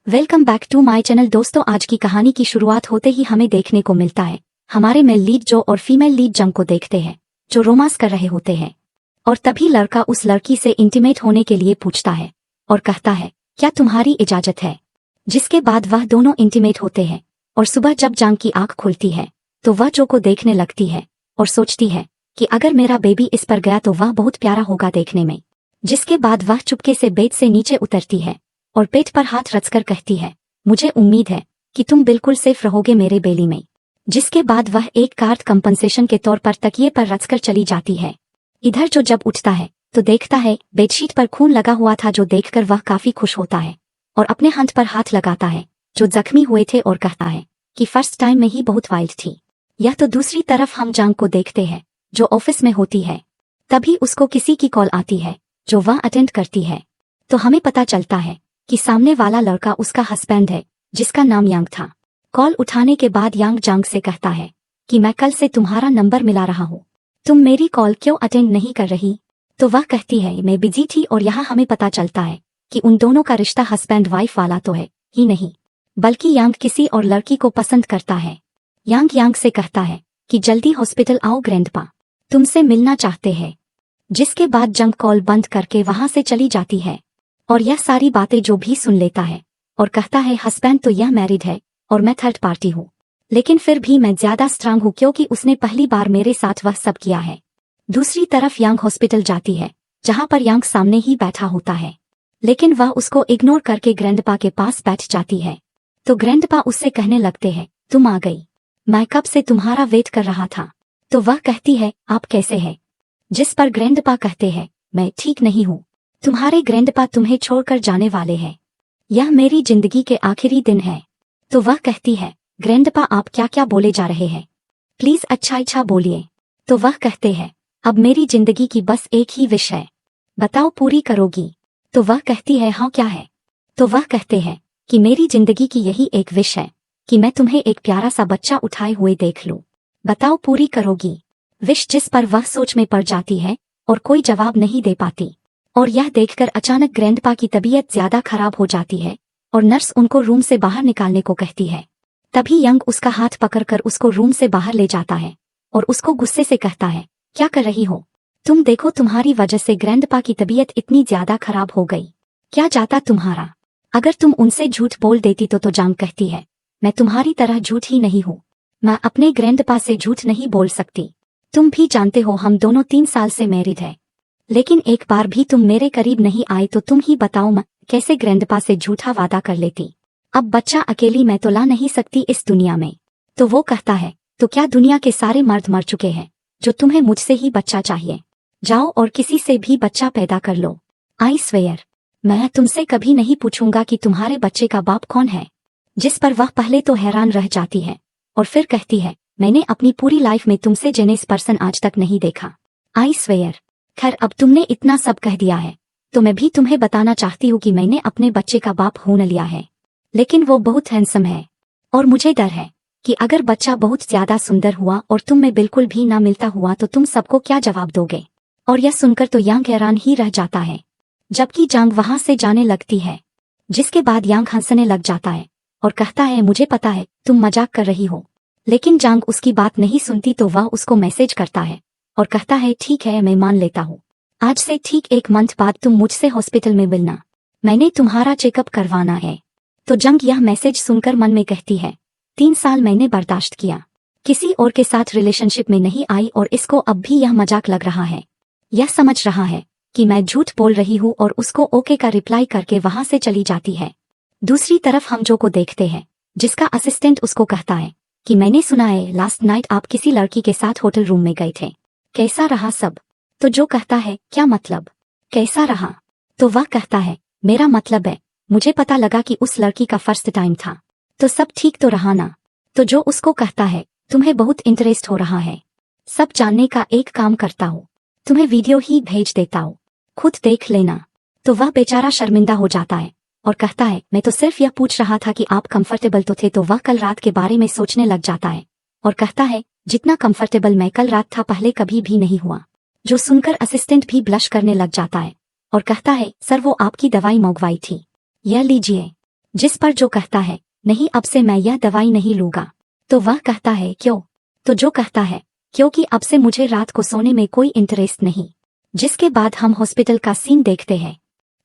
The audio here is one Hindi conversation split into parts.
Welcome back to my channel. दोस्तों, आज की कहानी की शुरुआत होते ही हमें देखने को मिलता है हमारे मेल लीड जो और फीमेल लीड जंग को देखते हैं जो रोमांस कर रहे होते हैं। और तभी लड़का उस लड़की से इंटीमेट होने के लिए पूछता है और कहता है, क्या तुम्हारी इजाजत है? जिसके बाद वह दोनों इंटीमेट होते हैं और सुबह जब जंग की आंख खुलती है तो वह जो को देखने लगती है और सोचती है कि अगर मेरा बेबी इस पर गया तो वह बहुत प्यारा होगा देखने में। जिसके बाद वह चुपके से बेड से नीचे उतरती है और पेट पर हाथ रचकर कहती है, मुझे उम्मीद है कि तुम बिल्कुल सेफ रहोगे मेरे बेली में। जिसके बाद वह एक कार्ड कंपनसेशन के तौर पर तकिए पर रचकर चली जाती है। इधर जो जब उठता है तो देखता है बेडशीट पर खून लगा हुआ था, जो देखकर वह काफी खुश होता है और अपने हाथ पर हाथ लगाता है जो जख्मी हुए थे और कहता है कि फर्स्ट टाइम में ही बहुत वाइल्ड थी। यह तो दूसरी तरफ हम जंग को देखते हैं जो ऑफिस में होती है। तभी उसको किसी की कॉल आती है जो वह अटेंड करती है तो हमें पता चलता है कि सामने वाला लड़का उसका हस्बैंड है जिसका नाम यांग था। कॉल उठाने के बाद यांग जंग से कहता है कि मैं कल से तुम्हारा नंबर मिला रहा हूँ, तुम मेरी कॉल क्यों अटेंड नहीं कर रही? तो वह कहती है मैं बिजी थी। और यहाँ हमें पता चलता है कि उन दोनों का रिश्ता हस्बैंड वाइफ वाला तो है ही नहीं, बल्कि यांग किसी और लड़की को पसंद करता है। यांग से कहता है कि जल्दी हॉस्पिटल आओ, ग्रैंडपा तुमसे मिलना चाहते हैं। जिसके बाद जंग कॉल बंद करके वहां से चली जाती है और यह सारी बातें जो भी सुन लेता है और कहता है हस्बैंड तो यह मैरिड है और मैं थर्ड पार्टी हूँ, लेकिन फिर भी मैं ज्यादा स्ट्रांग हूँ क्योंकि उसने पहली बार मेरे साथ वह सब किया है। दूसरी तरफ यांग हॉस्पिटल जाती है जहाँ पर यांग सामने ही बैठा होता है, लेकिन वह उसको इग्नोर करके ग्रैंडपा के पास बैठ जाती है। तो ग्रैंडपा उससे कहने लगते हैं, तुम आ गई, मैं कब से तुम्हारा वेट कर रहा था। तो वह कहती है, आप कैसे हैं? जिस पर ग्रैंडपा कहते हैं, मैं ठीक नहीं हूँ, तुम्हारे ग्रैंडपा तुम्हें छोड़कर जाने वाले हैं, यह मेरी जिंदगी के आखिरी दिन है। तो वह कहती है, ग्रैंडपा आप क्या क्या बोले जा रहे हैं, प्लीज अच्छा बोलिए। तो वह कहते हैं, अब मेरी जिंदगी की बस एक ही विश है, बताओ पूरी करोगी? तो वह कहती है, हाँ क्या है? तो वह कहते हैं कि मेरी जिंदगी की यही एक विश है कि मैं तुम्हें एक प्यारा सा बच्चा उठाए हुए देख लूं, बताओ पूरी करोगी? विश जिस पर वह सोच में पड़ जाती है और कोई जवाब नहीं दे पाती। और यह देखकर अचानक ग्रैंडपा की तबीयत ज्यादा खराब हो जाती है और नर्स उनको रूम से बाहर निकालने को कहती है। तभी यंग उसका हाथ पकड़कर उसको रूम से बाहर ले जाता है और उसको गुस्से से कहता है, क्या कर रही हो तुम? देखो तुम्हारी वजह से ग्रैंडपा की तबीयत इतनी ज्यादा खराब हो गई, क्या जाता तुम्हारा? अगर तुम उनसे झूठ बोल देती तो जंग कहती है, मैं तुम्हारी तरह झूठ ही नहीं हूँ, मैं अपने ग्रैंडपा से झूठ नहीं बोल सकती। तुम भी जानते हो हम दोनों 3 साल से मैरिड है, लेकिन एक बार भी तुम मेरे करीब नहीं आए, तो तुम ही बताओ मैं कैसे ग्रैंडपा से झूठा वादा कर लेती? अब बच्चा अकेली मैं तो ला नहीं सकती इस दुनिया में। तो वो कहता है, तो क्या दुनिया के सारे मर्द मर चुके हैं जो तुम्हें मुझसे ही बच्चा चाहिए? जाओ और किसी से भी बच्चा पैदा कर लो। आई स्वेयर, मैं तुमसे कभी नहीं पूछूंगा कि तुम्हारे बच्चे का बाप कौन है। जिस पर वह पहले तो हैरान रह जाती है और फिर कहती है, मैंने अपनी पूरी लाइफ में तुमसे जेनेस पर्सन आज तक नहीं देखा। आई स्वेयर, खैर अब तुमने इतना सब कह दिया है तो मैं भी तुम्हें बताना चाहती हूँ कि मैंने अपने बच्चे का बाप होने लिया है, लेकिन वो बहुत हैंडसम है और मुझे डर है कि अगर बच्चा बहुत ज्यादा सुंदर हुआ और तुम में बिल्कुल भी ना मिलता हुआ तो तुम सबको क्या जवाब दोगे? और यह सुनकर तो यांग हैरान ही रह जाता है, जबकि जंग वहां से जाने लगती है। जिसके बाद यांग हंसने लग जाता है और कहता है, मुझे पता है तुम मजाक कर रही हो। लेकिन जंग उसकी बात नहीं सुनती तो वह उसको मैसेज करता है और कहता है, ठीक है मैं मान लेता हूँ, आज से ठीक 1 मंथ बाद तुम मुझसे हॉस्पिटल में मिलना, मैंने तुम्हारा चेकअप करवाना है। तो जंग यह मैसेज सुनकर मन में कहती है, 3 साल मैंने बर्दाश्त किया, किसी और के साथ रिलेशनशिप में नहीं आई और इसको अब भी यह मजाक लग रहा है। यह समझ रहा है कि मैं झूठ बोल रही हूँ और उसको ओके का रिप्लाई करके वहां से चली जाती है। दूसरी तरफ हम जो को देखते हैं जिसका असिस्टेंट उसको कहता है कि मैंने सुना है लास्ट नाइट आप किसी लड़की के साथ होटल रूम में गए थे, कैसा रहा सब? तो जो कहता है, क्या मतलब कैसा रहा? तो वह कहता है, मेरा मतलब है मुझे पता लगा कि उस लड़की का फर्स्ट टाइम था, तो सब ठीक तो रहा ना? तो जो उसको कहता है, तुम्हें बहुत इंटरेस्ट हो रहा है, सब जानने का एक काम करता हूँ, तुम्हें वीडियो ही भेज देता हूँ, खुद देख लेना। तो वह बेचारा शर्मिंदा हो जाता है और कहता है, मैं तो सिर्फ यह पूछ रहा था कि आप कंफर्टेबल तो थे। तो वह कल रात के बारे में सोचने लग जाता है और कहता है, जितना कंफर्टेबल मैं कल रात था पहले कभी भी नहीं हुआ। जो सुनकर असिस्टेंट भी ब्लश करने लग जाता है और कहता है, सर वो आपकी दवाई मंगवाई थी, यह लीजिए। जिस पर जो कहता है नहीं अब से मैं यह दवाई नहीं लूंगा। तो वह कहता है क्यों? तो जो कहता है क्योंकि अब से मुझे रात को सोने में कोई इंटरेस्ट नहीं। जिसके बाद हम हॉस्पिटल का सीन देखते हैं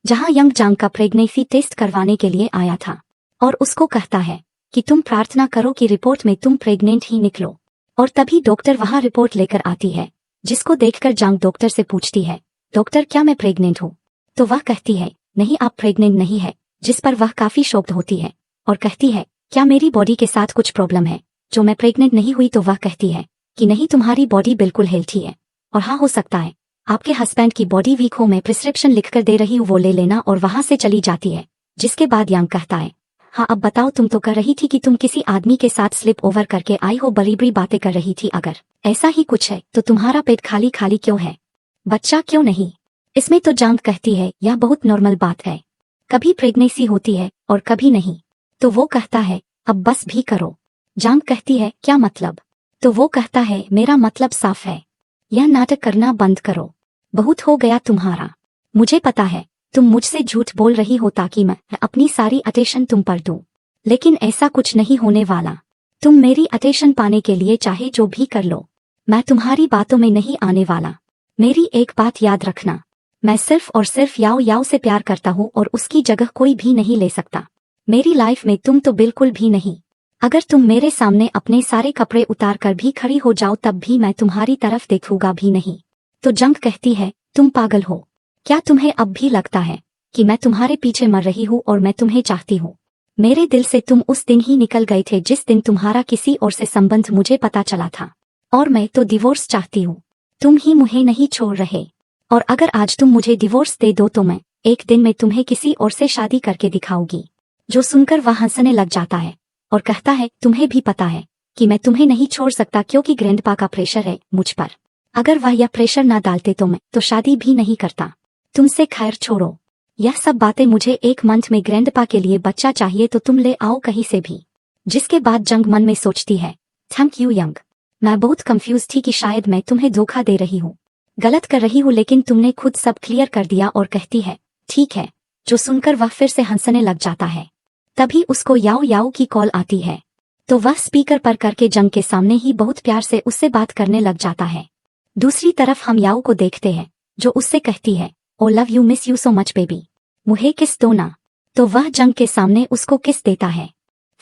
जहां यंग जांग का प्रेगनेंसी टेस्ट करवाने के लिए आया था और उसको कहता है कि तुम प्रार्थना करो कि रिपोर्ट में तुम प्रेग्नेंट ही निकलो। और तभी डॉक्टर वहां रिपोर्ट लेकर आती है जिसको देखकर जांग डॉक्टर से पूछती है डॉक्टर क्या मैं प्रेग्नेंट हूँ? तो वह कहती है नहीं आप प्रेग्नेंट नहीं है। जिस पर वह काफी शॉक्ड होती है और कहती है क्या मेरी बॉडी के साथ कुछ प्रॉब्लम है जो मैं प्रेग्नेंट नहीं हुई? तो वह कहती है कि नहीं तुम्हारी बॉडी बिल्कुल हेल्थी है और हाँ हो सकता है आपके हस्बैंड की बॉडी वीक हो, मैं प्रिस्क्रिप्शन लिखकर दे रही हूँ वो ले लेना। और वहां से चली जाती है। जिसके बाद यांग कहता है हाँ अब बताओ तुम तो कर रही थी कि तुम किसी आदमी के साथ स्लिप ओवर करके आई हो, बड़ी बड़ी बातें कर रही थी। अगर ऐसा ही कुछ है तो तुम्हारा पेट खाली खाली क्यों है, बच्चा क्यों नहीं? इसमें तो जांग कहती है यह बहुत नॉर्मल बात है, कभी प्रेगनेंसी होती है और कभी नहीं। तो वो कहता है अब बस भी करो। जांग कहती है क्या मतलब? तो वो कहता है मेरा मतलब साफ है, यह नाटक करना बंद करो, बहुत हो गया तुम्हारा। मुझे पता है तुम मुझसे झूठ बोल रही हो ताकि मैं अपनी सारी अटेंशन तुम पर दूं, लेकिन ऐसा कुछ नहीं होने वाला। तुम मेरी अटेंशन पाने के लिए चाहे जो भी कर लो, मैं तुम्हारी बातों में नहीं आने वाला। मेरी एक बात याद रखना, मैं सिर्फ और सिर्फ याओ याओ से प्यार करता हूँ और उसकी जगह कोई भी नहीं ले सकता मेरी लाइफ में, तुम तो बिल्कुल भी नहीं। अगर तुम मेरे सामने अपने सारे कपड़े उतार कर भी खड़ी हो जाओ तब भी मैं तुम्हारी तरफ देखूंगा भी नहीं। तो जंग कहती है तुम पागल हो क्या? तुम्हें अब भी लगता है कि मैं तुम्हारे पीछे मर रही हूँ और मैं तुम्हें चाहती हूँ? मेरे दिल से तुम उस दिन ही निकल गए थे जिस दिन तुम्हारा किसी और से संबंध मुझे पता चला था, और मैं तो डिवोर्स चाहती हूँ, तुम ही मुझे नहीं छोड़ रहे। और अगर आज तुम मुझे डिवोर्स दे दो तो मैं एक दिन में तुम्हें किसी और से शादी करके दिखाऊंगी। जो सुनकर वह हंसने लग जाता है और कहता है तुम्हें भी पता है कि मैं तुम्हें नहीं छोड़ सकता क्योंकि ग्रैंडपा का प्रेशर है मुझ पर। अगर वह यह प्रेशर ना डालते तो मैं तो शादी भी नहीं करता तुमसे। खैर छोड़ो यह सब बातें, मुझे एक मंथ में ग्रैंडपा के लिए बच्चा चाहिए तो तुम ले आओ कहीं से भी। जिसके बाद जंग मन में सोचती है थैंक यू यंग, मैं बहुत कंफ्यूज थी कि शायद मैं तुम्हें धोखा दे रही हूँ, गलत कर रही हूँ, लेकिन तुमने खुद सब क्लियर कर दिया। और कहती है ठीक है। जो सुनकर वह फिर से हंसने लग जाता है। तभी उसको याओ याओ की कॉल आती है तो वह स्पीकर पर करके जंग के सामने ही बहुत प्यार से उससे बात करने लग जाता है। दूसरी तरफ हम याओ को देखते हैं जो उससे कहती है oh love you miss you so much baby, मुझे किस दो ना। तो वह जंग के सामने उसको किस देता है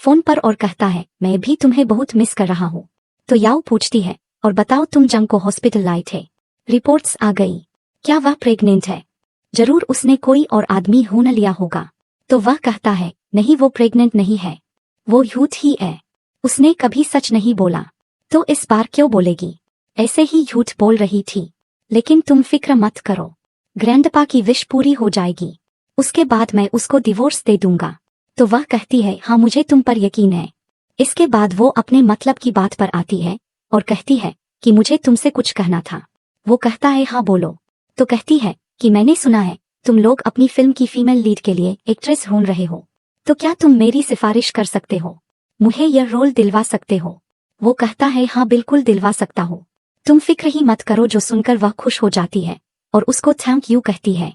फोन पर और कहता है मैं भी तुम्हें बहुत मिस कर रहा हूँ। तो याओ पूछती है और बताओ तुम जंग को हॉस्पिटल लाए थे, रिपोर्ट्स आ गई, क्या वह प्रेग्नेंट है? जरूर उसने कोई और आदमी होने लिया होगा। तो वह कहता है नहीं वो प्रेग्नेंट नहीं है, वो झूठ ही है, उसने कभी सच नहीं बोला। तो इस बार क्यों बोलेगी? ऐसे ही झूठ बोल रही थी। लेकिन तुम फिक्र मत करो, ग्रैंडपा की विश पूरी हो जाएगी, उसके बाद मैं उसको डिवोर्स दे दूंगा। तो वह कहती है हाँ मुझे तुम पर यकीन है। इसके बाद वो अपने मतलब की बात पर आती है और कहती है कि मुझे तुमसे कुछ कहना था। वो कहता है हाँ बोलो। तो कहती है कि मैंने सुना है तुम लोग अपनी फिल्म की फीमेल लीड के लिए एक्ट्रेस ढूंढ रहे हो, तो क्या तुम मेरी सिफारिश कर सकते हो, मुझे यह रोल दिलवा सकते हो? वो कहता है हाँ बिल्कुल दिलवा सकता हूँ, तुम फिक्र ही मत करो। जो सुनकर वह खुश हो जाती है और उसको थैंक यू कहती है।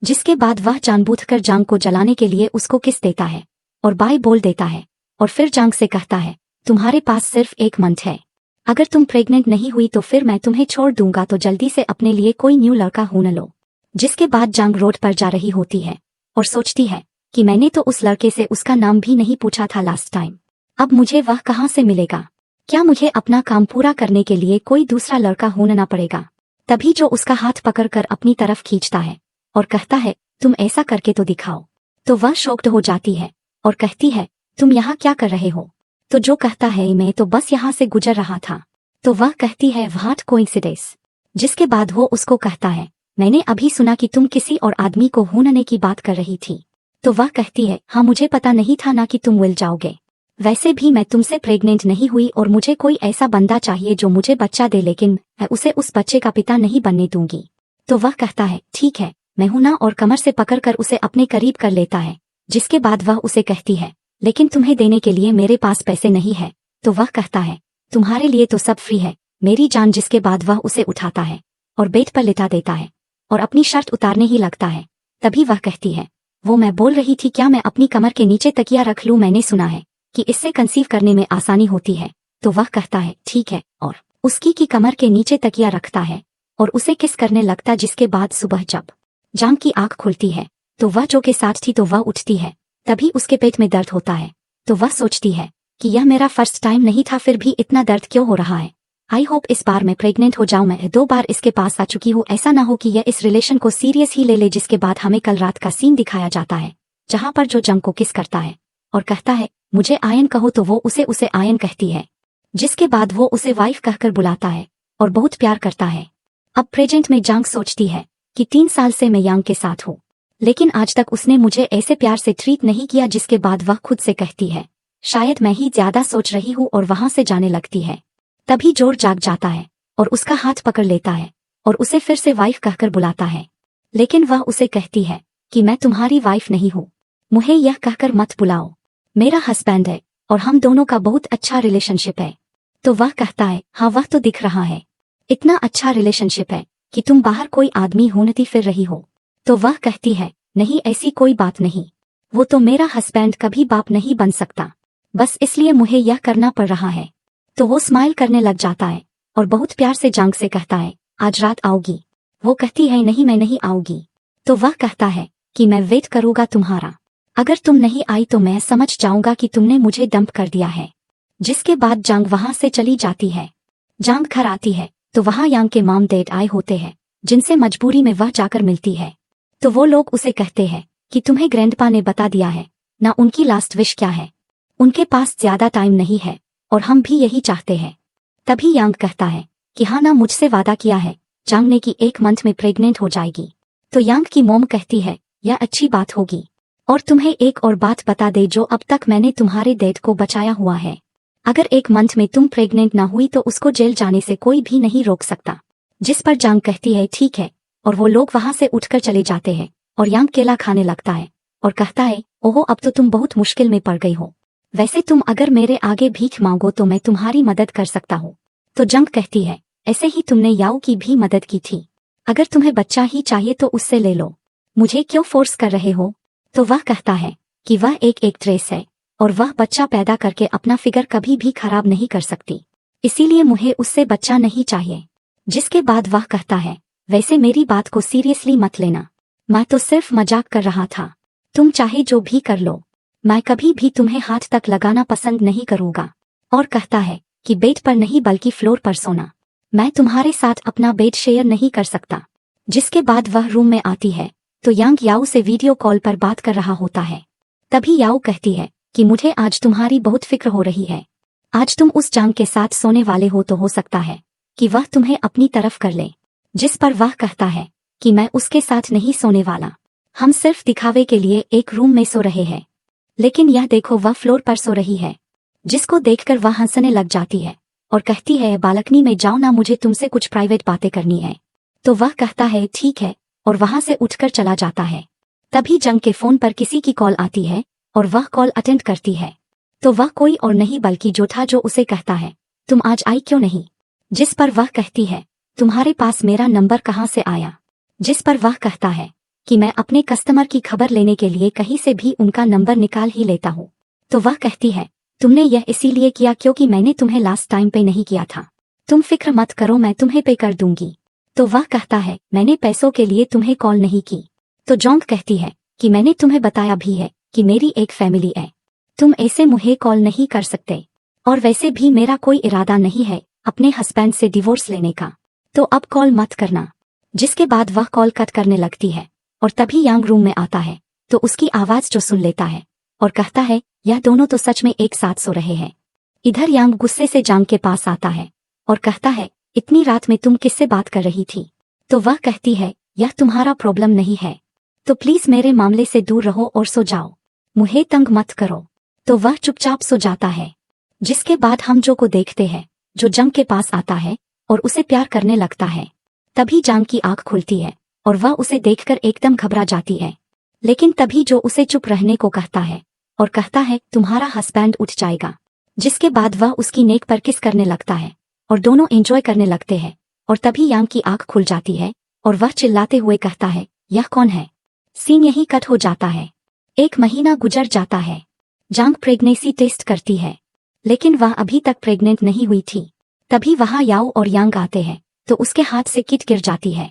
जिसके बाद वह जानबूझकर जांग को जलाने के लिए उसको किस देता है और बाय बोल देता है और फिर जांग से कहता है तुम्हारे पास सिर्फ एक मंथ है, अगर तुम प्रेग्नेंट नहीं हुई तो फिर मैं तुम्हें छोड़ दूंगा, तो जल्दी से अपने लिए कोई न्यू लड़का ढूंढ लो। जिसके बाद जांग रोड पर जा रही होती है और सोचती है कि मैंने तो उस लड़के से उसका नाम भी नहीं पूछा था लास्ट टाइम, अब मुझे वह कहाँ से मिलेगा? क्या मुझे अपना काम पूरा करने के लिए कोई दूसरा लड़का ढूंढना पड़ेगा? तभी जो उसका हाथ पकड़कर अपनी तरफ खींचता है और कहता है तुम ऐसा करके तो दिखाओ। तो वह शॉक्ड हो जाती है और कहती है तुम यहाँ क्या कर रहे हो? तो जो कहता है मैं तो बस यहाँ से गुजर रहा था। तो वह कहती है व्हाट कोइंसिडेंस। जिसके बाद वो उसको कहता है मैंने अभी सुना कि तुम किसी और आदमी को ढूंढने की बात कर रही थी। तो वह कहती है हाँ मुझे पता नहीं था ना कि तुम मिल जाओगे, वैसे भी मैं तुमसे प्रेग्नेंट नहीं हुई और मुझे कोई ऐसा बंदा चाहिए जो मुझे बच्चा दे, लेकिन मैं उसे उस बच्चे का पिता नहीं बनने दूंगी। तो वह कहता है ठीक है मैं हूं ना, और कमर से पकड़कर उसे अपने करीब कर लेता है। जिसके बाद वह उसे कहती है लेकिन तुम्हें देने के लिए मेरे पास पैसे नहीं है। तो वह कहता है तुम्हारे लिए तो सब फ्री है मेरी जान। जिसके बाद वह उसे उठाता है और बेड पर लिटा देता है और अपनी शर्ट उतारने ही लगता है। तभी वह कहती है वो मैं बोल रही थी क्या मैं अपनी कमर के नीचे तकिया रख लूं, मैंने सुना है कि इससे कंसीव करने में आसानी होती है। तो वह कहता है ठीक है, और उसकी की कमर के नीचे तकिया रखता है और उसे किस करने लगता। जिसके बाद सुबह जब जांग की आंख खुलती है तो वह जो के साथ थी तो वह उठती है। तभी उसके पेट में दर्द होता है तो वह सोचती है कि यह मेरा फर्स्ट टाइम नहीं था, फिर भी इतना दर्द क्यों हो रहा है। आई होप इस बार मैं प्रेग्नेंट हो जाऊं। मैं 2 बार इसके पास आ चुकी हूँ, ऐसा ना हो कि यह इस रिलेशन को सीरियस ही ले ले। जिसके बाद हमें कल रात का सीन दिखाया जाता है जहां पर जो जंग को किस करता है और कहता है मुझे आयन कहो, तो वो उसे आयन कहती है। जिसके बाद वो उसे वाइफ कहकर बुलाता है और बहुत प्यार करता है। अब प्रेजेंट में जांग सोचती है कि 3 साल से मैं यांग के साथ हूँ, लेकिन आज तक उसने मुझे ऐसे प्यार से ट्रीट नहीं किया। जिसके बाद वह खुद से कहती है शायद मैं ही ज्यादा सोच रही हूँ, और वहां से जाने लगती है। तभी जोर जाग जाता है और उसका हाथ पकड़ लेता है और उसे फिर से वाइफ कहकर बुलाता है। लेकिन वह उसे कहती है कि मैं तुम्हारी वाइफ नहीं हूँ, मुझे यह कहकर मत बुलाओ, मेरा हस्बैंड है और हम दोनों का बहुत अच्छा रिलेशनशिप है। तो वह कहता है हाँ वह तो दिख रहा है, इतना अच्छा रिलेशनशिप है कि तुम बाहर कोई आदमी होनती फिर रही हो। तो वह कहती है नहीं ऐसी कोई बात नहीं, वो तो मेरा हस्बैंड कभी बाप नहीं बन सकता, बस इसलिए मुझे यह करना पड़ रहा है। तो वो स्माइल करने लग जाता है और बहुत प्यार से जांग से कहता है आज रात आओगी। वो कहती है नहीं मैं नहीं आऊंगी। तो वह कहता है कि मैं वेट करूंगा तुम्हारा, अगर तुम नहीं आई तो मैं समझ जाऊंगा कि तुमने मुझे डंप कर दिया है। जिसके बाद जांग वहां से चली जाती है। जांग घर आती है तो वहां यांग के मॉम डैड आए होते हैं, जिनसे मजबूरी में वह जाकर मिलती है। तो वो लोग उसे कहते हैं कि तुम्हें ग्रैंडपा ने बता दिया है ना उनकी लास्ट विश क्या है, उनके पास ज्यादा टाइम नहीं है और हम भी यही चाहते हैं। तभी यांग कहता है कि हाँ ना, मुझसे वादा किया है जांग ने कि 1 मंथ में प्रेग्नेंट हो जाएगी। तो यांग की मोम कहती है यह अच्छी बात होगी, और तुम्हें एक और बात बता दे जो अब तक मैंने तुम्हारे डैड को बचाया हुआ है, अगर 1 मंथ में तुम प्रेग्नेंट ना हुई तो उसको जेल जाने से कोई भी नहीं रोक सकता। जिस पर जांग कहती है ठीक है, और वो लोग वहां से उठकर चले जाते हैं और यांग केला खाने लगता है और कहता है ओहो अब तो तुम बहुत मुश्किल में पड़ गई हो, वैसे तुम अगर मेरे आगे भीख मांगो तो मैं तुम्हारी मदद कर सकता हूँ। तो जंग कहती है ऐसे ही तुमने याओ की भी मदद की थी, अगर तुम्हें बच्चा ही चाहिए तो उससे ले लो, मुझे क्यों फोर्स कर रहे हो। तो वह कहता है कि वह एक एक्ट्रेस है और वह बच्चा पैदा करके अपना फिगर कभी भी खराब नहीं कर सकती, इसीलिए मुझे उससे बच्चा नहीं चाहिए। जिसके बाद वह कहता है वैसे मेरी बात को सीरियसली मत लेना, मैं तो सिर्फ मजाक कर रहा था, तुम चाहे जो भी कर लो, मैं कभी भी तुम्हें हाथ तक लगाना पसंद नहीं करूंगा। और कहता है कि बेड पर नहीं बल्कि फ्लोर पर सोना, मैं तुम्हारे साथ अपना बेड शेयर नहीं कर सकता। जिसके बाद वह रूम में आती है तो यांग याओ से वीडियो कॉल पर बात कर रहा होता है। तभी याओ कहती है कि मुझे आज तुम्हारी बहुत फिक्र हो रही है, आज तुम उस जांग के साथ सोने वाले हो तो हो सकता है कि वह तुम्हें अपनी तरफ कर ले। जिस पर वह कहता है कि मैं उसके साथ नहीं सोने वाला, हम सिर्फ दिखावे के लिए एक रूम में सो रहे हैं, लेकिन यह देखो वह फ्लोर पर सो रही है। जिसको देखकर वह हंसने लग जाती है और कहती है बालकनी में जाओ ना, मुझे तुमसे कुछ प्राइवेट बातें करनी है। तो वह कहता है ठीक है और वहां से उठकर चला जाता है। तभी जंग के फोन पर किसी की कॉल आती है और वह कॉल अटेंड करती है। तो वह कोई और नहीं बल्कि जो था, जो उसे कहता है तुम आज आई क्यों नहीं। जिस पर वह कहती है तुम्हारे पास मेरा नंबर कहाँ से आया। जिस पर वह कहता है कि मैं अपने कस्टमर की खबर लेने के लिए कहीं से भी उनका नंबर निकाल ही लेता हूँ। तो वह कहती है तुमने यह इसीलिए किया क्योंकि मैंने तुम्हें लास्ट टाइम पे नहीं किया था, तुम फिक्र मत करो मैं तुम्हें पे कर दूंगी। तो वह कहता है मैंने पैसों के लिए तुम्हें कॉल नहीं की। तो जोंग कहती है कि मैंने तुम्हें बताया भी है कि मेरी एक फैमिली है, तुम ऐसे मुझे कॉल नहीं कर सकते, और वैसे भी मेरा कोई इरादा नहीं है अपने हस्बैंड से डिवोर्स लेने का, तो अब कॉल मत करना। जिसके बाद वह कॉल कट करने लगती है और तभी यांग रूम में आता है तो उसकी आवाज जो सुन लेता है और कहता है यह दोनों तो सच में एक साथ सो रहे हैं। इधर यांग गुस्से से जांग के पास आता है और कहता है इतनी रात में तुम किससे बात कर रही थी। तो वह कहती है यह तुम्हारा प्रॉब्लम नहीं है, तो प्लीज मेरे मामले से दूर रहो और सो जाओ, मुझे तंग मत करो। तो वह चुपचाप सो जाता है। जिसके बाद हम जो को देखते हैं जो जंग के पास आता है और उसे प्यार करने लगता है। तभी जांग की आंख खुलती है और वह उसे देखकर एकदम घबरा जाती है, लेकिन तभी जो उसे चुप रहने को कहता है और कहता है तुम्हारा हस्बैंड उठ जाएगा। जिसके बाद वह उसकी नेक पर किस करने लगता है और दोनों एंजॉय करने लगते हैं। और तभी यांग की आंख खुल जाती है और वह चिल्लाते हुए कहता है यह कौन है, सीन यही कट हो जाता है। 1 महीना गुजर जाता है। जांग प्रेगनेंसी टेस्ट करती है, लेकिन वह अभी तक प्रेग्नेंट नहीं हुई थी। तभी वहां याओ और यांग आते हैं, तो उसके हाथ से किट गिर जाती है।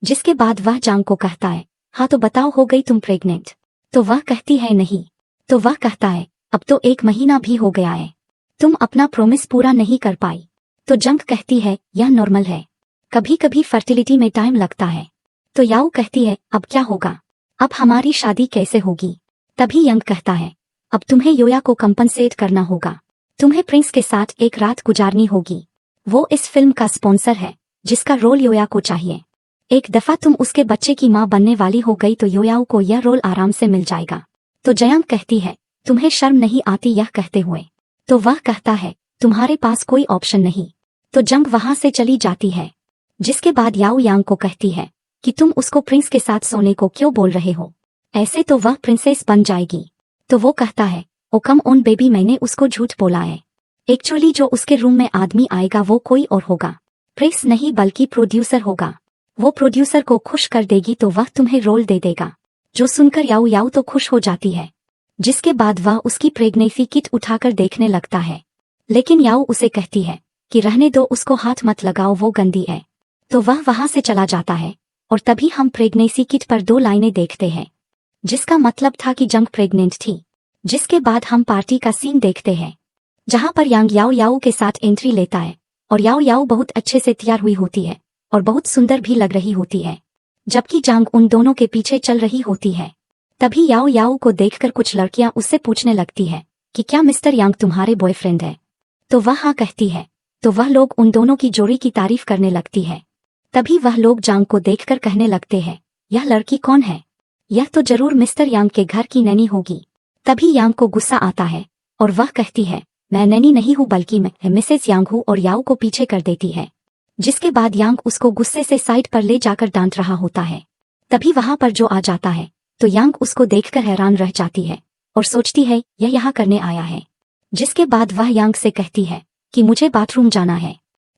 जिसके बाद वह जांग को कहता है, हाँ तो बताओ हो गई तुम प्रेग्नेंट? तो वह कहती है नहीं। तो वह कहता है, अब तो 1 महीना भी हो गया है, तुम अपना प्रॉमिस पूरा नहीं कर पाई। तो जंग कहती है, यह नॉर्मल है, कभी कभी फर्टिलिटी में टाइम लगता है। तो याओ कहती है, अब क्या होगा, अब हमारी शादी कैसे होगी? तभी यंग कहता है, अब तुम्हें योया को कंपनसेट करना होगा, तुम्हें प्रिंस के साथ एक रात गुजारनी होगी। वो इस फिल्म का स्पॉन्सर है, जिसका रोल योया को चाहिए। एक दफा तुम उसके बच्चे की माँ बनने वाली हो गई तो योयाओ को यह रोल आराम से मिल जाएगा। तो जयांग कहती है, तुम्हें शर्म नहीं आती यह कहते हुए? तो वह कहता है, तुम्हारे पास कोई ऑप्शन नहीं। तो जंग वहां से चली जाती है। जिसके बाद याओ यांग को कहती है कि तुम उसको प्रिंस के साथ सोने को क्यों बोल रहे हो, ऐसे तो वह प्रिंसेस बन जाएगी। तो वो कहता है, ओ कम ऑन बेबी, मैंने उसको झूठ बोला है। एक्चुअली जो उसके रूम में आदमी आएगा वो कोई और होगा, प्रिंस नहीं बल्कि प्रोड्यूसर होगा। वो प्रोड्यूसर को खुश कर देगी तो वह तुम्हें रोल दे देगा। जो सुनकर याओ याओ तो खुश हो जाती है। जिसके बाद वह उसकी प्रेग्नेंसी किट उठाकर देखने लगता है, लेकिन याओ उसे कहती है कि रहने दो, उसको हाथ मत लगाओ, वो गंदी है। तो वह वहां से चला जाता है। और तभी हम प्रेग्नेंसी किट पर 2 लाइनें देखते हैं, जिसका मतलब था कि जंग प्रेग्नेंट थी। जिसके बाद हम पार्टी का सीन देखते हैं, जहां पर यांग याओ याओ के साथ एंट्री लेता है और याओ याओ बहुत अच्छे से तैयार हुई होती है और बहुत सुंदर भी लग रही होती है, जबकि जांग उन दोनों के पीछे चल रही होती है। तभी याओ याओ को देखकर कुछ लड़कियां उससे पूछने लगती है कि क्या मिस्टर यांग तुम्हारे बॉयफ्रेंड है? तो वह हाँ कहती है। तो वह लोग उन दोनों की जोड़ी की तारीफ करने लगती है। तभी वह लोग जांग को देखकर कहने लगते हैं, यह लड़की कौन है? यह तो जरूर मिस्टर यांग के घर की नैनी होगी। तभी यांग को गुस्सा आता है और वह कहती है, मैं नैनी नहीं हूँ बल्कि मैं मिसेस यांग हूँ, और याओ को पीछे कर देती है। जिसके बाद यांग उसको गुस्से से साइड पर ले जाकर डांट रहा होता है। तभी वहां पर जो आ जाता है तो यांग उसको देखकर हैरान रह जाती है और सोचती है यह यहाँ करने आया है। जिसके बाद वह यांग से कहती है कि मुझे बाथरूम जाना है,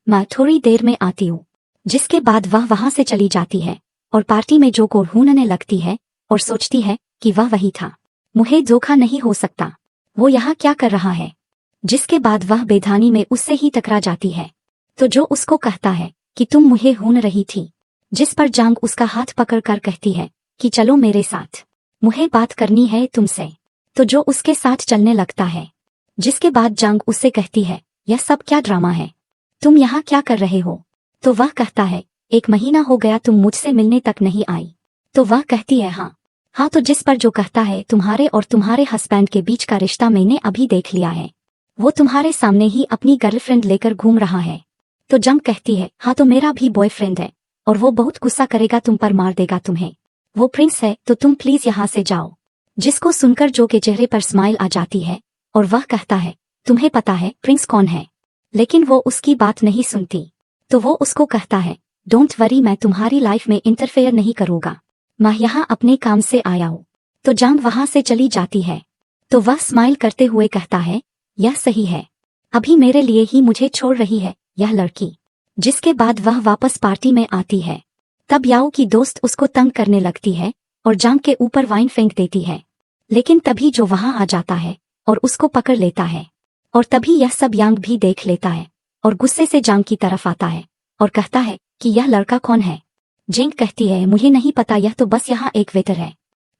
मैं थोड़ी देर में आती हूँ। जिसके बाद वह वहां से चली जाती है और पार्टी में जो को ढूंढने लगती है और सोचती है कि वह वही था, मुझे धोखा नहीं हो सकता, वो यहाँ क्या कर रहा है। जिसके बाद वह बेधानी में उससे ही टकरा जाती है। तो जो उसको कहता है कि तुम मुझे ढूंढ रही थी। जिस पर जांग उसका हाथ पकड़कर कहती है कि चलो मेरे साथ, मुझे बात करनी है तुमसे। तो जो उसके साथ चलने लगता है। जिसके बाद जांग उससे कहती है, यह सब क्या ड्रामा है, तुम यहाँ क्या कर रहे हो? तो वह कहता है, 1 महीना हो गया तुम मुझसे मिलने तक नहीं आई। तो वह कहती है, हाँ। तो जिस पर जो कहता है, तुम्हारे और तुम्हारे हस्बैंड के बीच का रिश्ता मैंने अभी देख लिया है, वो तुम्हारे सामने ही अपनी गर्लफ्रेंड लेकर घूम रहा है। तो जंग कहती है, हाँ तो मेरा भी बॉयफ्रेंड है और वो बहुत गुस्सा करेगा, तुम पर मार देगा तुम्हें, वो प्रिंस है, तो तुम प्लीज यहाँ से जाओ। जिसको सुनकर जो के चेहरे पर स्माइल आ जाती है और वह कहता है, तुम्हें पता है प्रिंस कौन है? लेकिन वो उसकी बात नहीं सुनती। तो वो उसको कहता है, डोंट वरी, मैं तुम्हारी लाइफ में इंटरफेयर नहीं करूँगा, मैं यहाँ अपने काम से आया हूँ। तो जांग वहां से चली जाती है। तो वह स्माइल करते हुए कहता है, यह सही है, अभी मेरे लिए ही मुझे छोड़ रही है यह लड़की। जिसके बाद वह वापस पार्टी में आती है। तब याओ की दोस्त उसको तंग करने लगती है और जांग के ऊपर वाइन फेंक देती है। लेकिन तभी जो वहां आ जाता है और उसको पकड़ लेता है। और तभी यह सब यांग भी देख लेता है और गुस्से से जांग की तरफ आता है और कहता है कि यह लड़का कौन है? जिंग कहती है, मुझे नहीं पता, यह तो बस यहाँ एक वेटर है,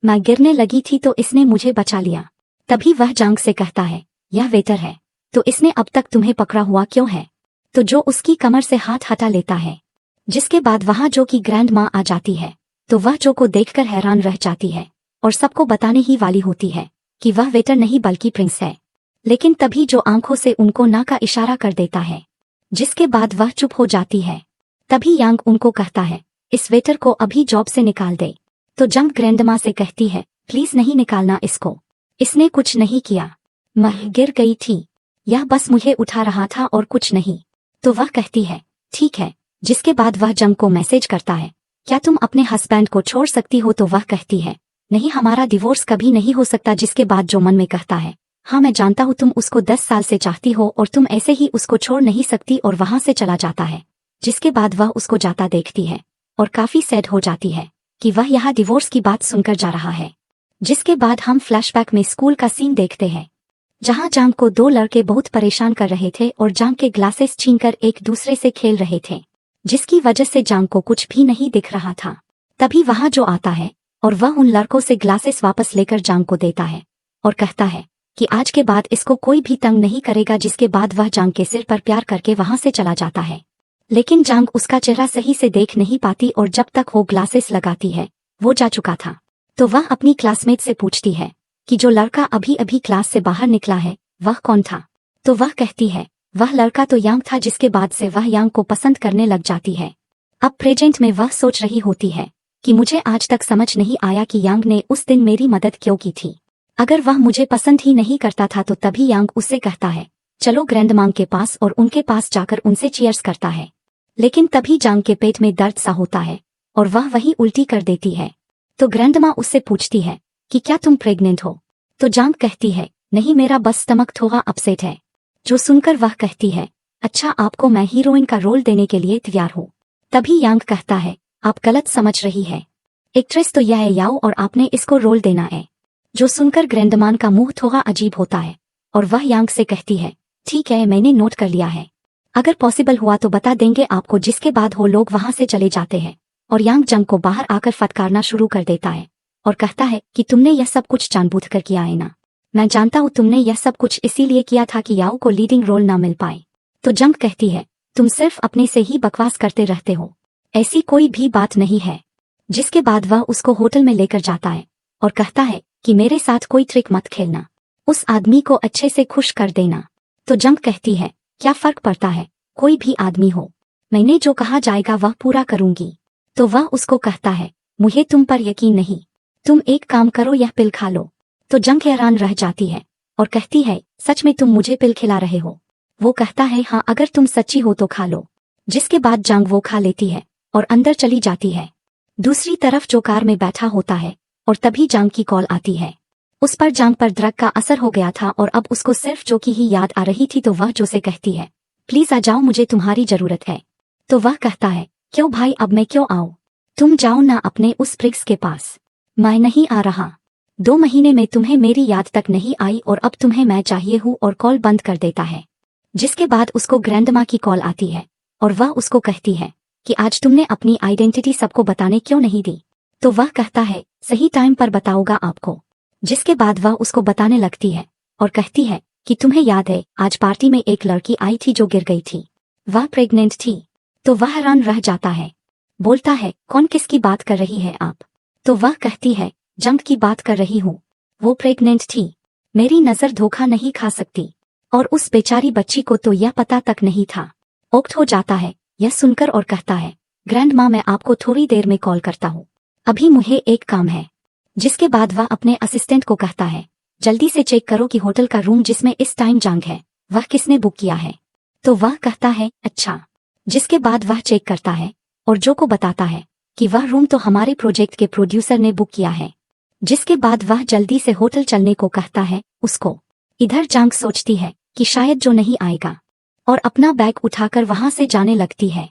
मैं गिरने लगी थी तो इसने मुझे बचा लिया। तभी वह जांग से कहता है, यह वेटर है तो इसने अब तक तुम्हें पकड़ा हुआ क्यों है? तो जो उसकी कमर से हाथ हटा लेता है। जिसके बाद वहां जो की ग्रैंड माँ आ जाती है। तो वह जो को देखकर हैरान रह जाती है और सबको बताने ही वाली होती है कि वह वेटर नहीं बल्कि प्रिंस है। लेकिन तभी जो आंखों से उनको ना का इशारा कर देता है। जिसके बाद वह चुप हो जाती है। तभी यांग उनको कहता है, इस वेटर को अभी जॉब से निकाल दे। तो जंग ग्रैंडमा से कहती है, प्लीज नहीं निकालना इसको, इसने कुछ नहीं किया, मैं गिर गई थी, यह बस मुझे उठा रहा था और कुछ नहीं। तो वह कहती है, ठीक है। जिसके बाद वह जंग को मैसेज करता है, क्या तुम अपने हस्बैंड को छोड़ सकती हो? तो वह कहती है, नहीं, हमारा डिवोर्स कभी नहीं हो सकता। जिसके बाद जो मन में कहता है, हाँ मैं जानता हूँ तुम उसको 10 साल से चाहती हो और तुम ऐसे ही उसको छोड़ नहीं सकती, और वहां से चला जाता है। जिसके बाद वह उसको जाता देखती है और काफी सैड हो जाती है कि वह यहाँ डिवोर्स की बात सुनकर जा रहा है। जिसके बाद हम फ्लैशबैक में स्कूल का सीन देखते हैं, जहां जांग को दो लड़के बहुत परेशान कर रहे थे और जांग के ग्लासेस छीनकर एक दूसरे से खेल रहे थे, जिसकी वजह से जांग को कुछ भी नहीं दिख रहा था। तभी वहां जो आता है और वह उन लड़कों से ग्लासेस वापस लेकर जांग को देता है और कहता है कि आज के बाद इसको कोई भी तंग नहीं करेगा। जिसके बाद वह जांग के सिर पर प्यार करके वहां से चला जाता है, लेकिन जांग उसका चेहरा सही से देख नहीं पाती और जब तक वो ग्लासेस लगाती है वो जा चुका था। तो वह अपनी क्लासमेट से पूछती है कि जो लड़का अभी अभी क्लास से बाहर निकला है वह कौन था। तो वह कहती है वह लड़का तो यांग था। जिसके बाद से वह यांग को पसंद करने लग जाती है। अब प्रेजेंट में वह सोच रही होती है कि मुझे आज तक समझ नहीं आया कि यांग ने उस दिन मेरी मदद क्यों की थी। अगर वह मुझे पसंद ही नहीं करता था तो तभी यांग उससे कहता है चलो ग्रैंडमांग के पास, और उनके पास जाकर उनसे चीयर्स करता है। लेकिन तभी जांग के पेट में दर्द सा होता है और वह वही उल्टी कर देती है। तो ग्रैंडमा उससे पूछती है कि क्या तुम प्रेग्नेंट हो। तो जांग कहती है नहीं, मेरा बस स्टमक थोड़ा अपसेट है। जो सुनकर वह कहती है अच्छा, आपको मैं हीरोइन का रोल देने के लिए तैयार हूँ। तभी यांग कहता है आप गलत समझ रही है, एक्ट्रेस तो यह है याओ और आपने इसको रोल देना है। जो सुनकर ग्रैंडमान का मुंह थोड़ा अजीब होता है और वह यांग से कहती है ठीक है, मैंने नोट कर लिया है, अगर पॉसिबल हुआ तो बता देंगे आपको। जिसके बाद वो लोग वहां से चले जाते हैं और यांग जंग को बाहर आकर फटकारना शुरू कर देता है और कहता है कि तुमने यह सब कुछ जानबूझकर किया है ना। मैं जानता हूँ तुमने यह सब कुछ इसीलिए किया था कि याओ को लीडिंग रोल ना मिल पाए। तो जंग कहती है तुम सिर्फ अपने से ही बकवास करते रहते हो, ऐसी कोई भी बात नहीं है। जिसके बाद वह उसको होटल में लेकर जाता है और कहता है कि मेरे साथ कोई ट्रिक मत खेलना, उस आदमी को अच्छे से खुश कर देना। तो जंग कहती है क्या फर्क पड़ता है, कोई भी आदमी हो, मैंने जो कहा जाएगा वह पूरा करूंगी। तो वह उसको कहता है मुझे तुम पर यकीन नहीं, तुम एक काम करो, यह पिल खा लो। तो जंग हैरान रह जाती है और कहती है सच में तुम मुझे पिल खिला रहे हो। वो कहता है हाँ, अगर तुम सच्ची हो तो खा लो। जिसके बाद जंग वो खा लेती है और अंदर चली जाती है। दूसरी तरफ जो कार में बैठा होता है और तभी जांग की कॉल आती है। उस पर जांग पर ड्रग का असर हो गया था और अब उसको सिर्फ जो की ही याद आ रही थी। तो वह जो से कहती है प्लीज आ जाओ, मुझे तुम्हारी जरूरत है। तो वह कहता है क्यों भाई, अब मैं क्यों आऊं, तुम जाओ ना अपने उस प्रिक्स के पास, मैं नहीं आ रहा। 2 महीने में तुम्हें मेरी याद तक नहीं आई और अब तुम्हें मैं चाहिए हूँ, और कॉल बंद कर देता है। जिसके बाद उसको ग्रैंडमा की कॉल आती है और वह उसको कहती है कि आज तुमने अपनी आइडेंटिटी सबको बताने क्यों नहीं दी। तो वह कहता है सही टाइम पर बताऊंगा आपको। जिसके बाद वह उसको बताने लगती है और कहती है कि तुम्हें याद है आज पार्टी में एक लड़की आई थी जो गिर गई थी, वह प्रेग्नेंट थी। तो वह हैरान रह जाता है, बोलता है कौन, किसकी बात कर रही है आप। तो वह कहती है जंग की बात कर रही हूँ, वो प्रेग्नेंट थी, मेरी नजर धोखा नहीं खा सकती। और उस बेचारी बच्ची को तो यह पता तक नहीं था। ओक्ट हो जाता है यह सुनकर और कहता है ग्रैंड माँ, मैं आपको थोड़ी देर में कॉल करता हूँ, अभी मुझे एक काम है। जिसके बाद वह अपने असिस्टेंट को कहता है जल्दी से चेक करो कि होटल का रूम जिसमें इस टाइम जांग है वह किसने बुक किया है। तो वह कहता है अच्छा। जिसके बाद वह चेक करता है और जो को बताता है कि वह रूम तो हमारे प्रोजेक्ट के प्रोड्यूसर ने बुक किया है। जिसके बाद वह जल्दी से होटल चलने को कहता है उसको। इधर जांग सोचती है कि शायद जो नहीं आएगा और अपना बैग उठाकर वहां से जाने लगती है।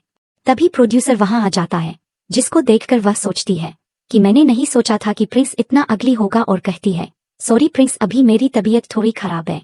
तभी प्रोड्यूसर वहां आ जाता है, जिसको देखकर वह सोचती है कि मैंने नहीं सोचा था कि प्रिंस इतना अगली होगा, और कहती है सॉरी प्रिंस, अभी मेरी तबीयत थोड़ी खराब है,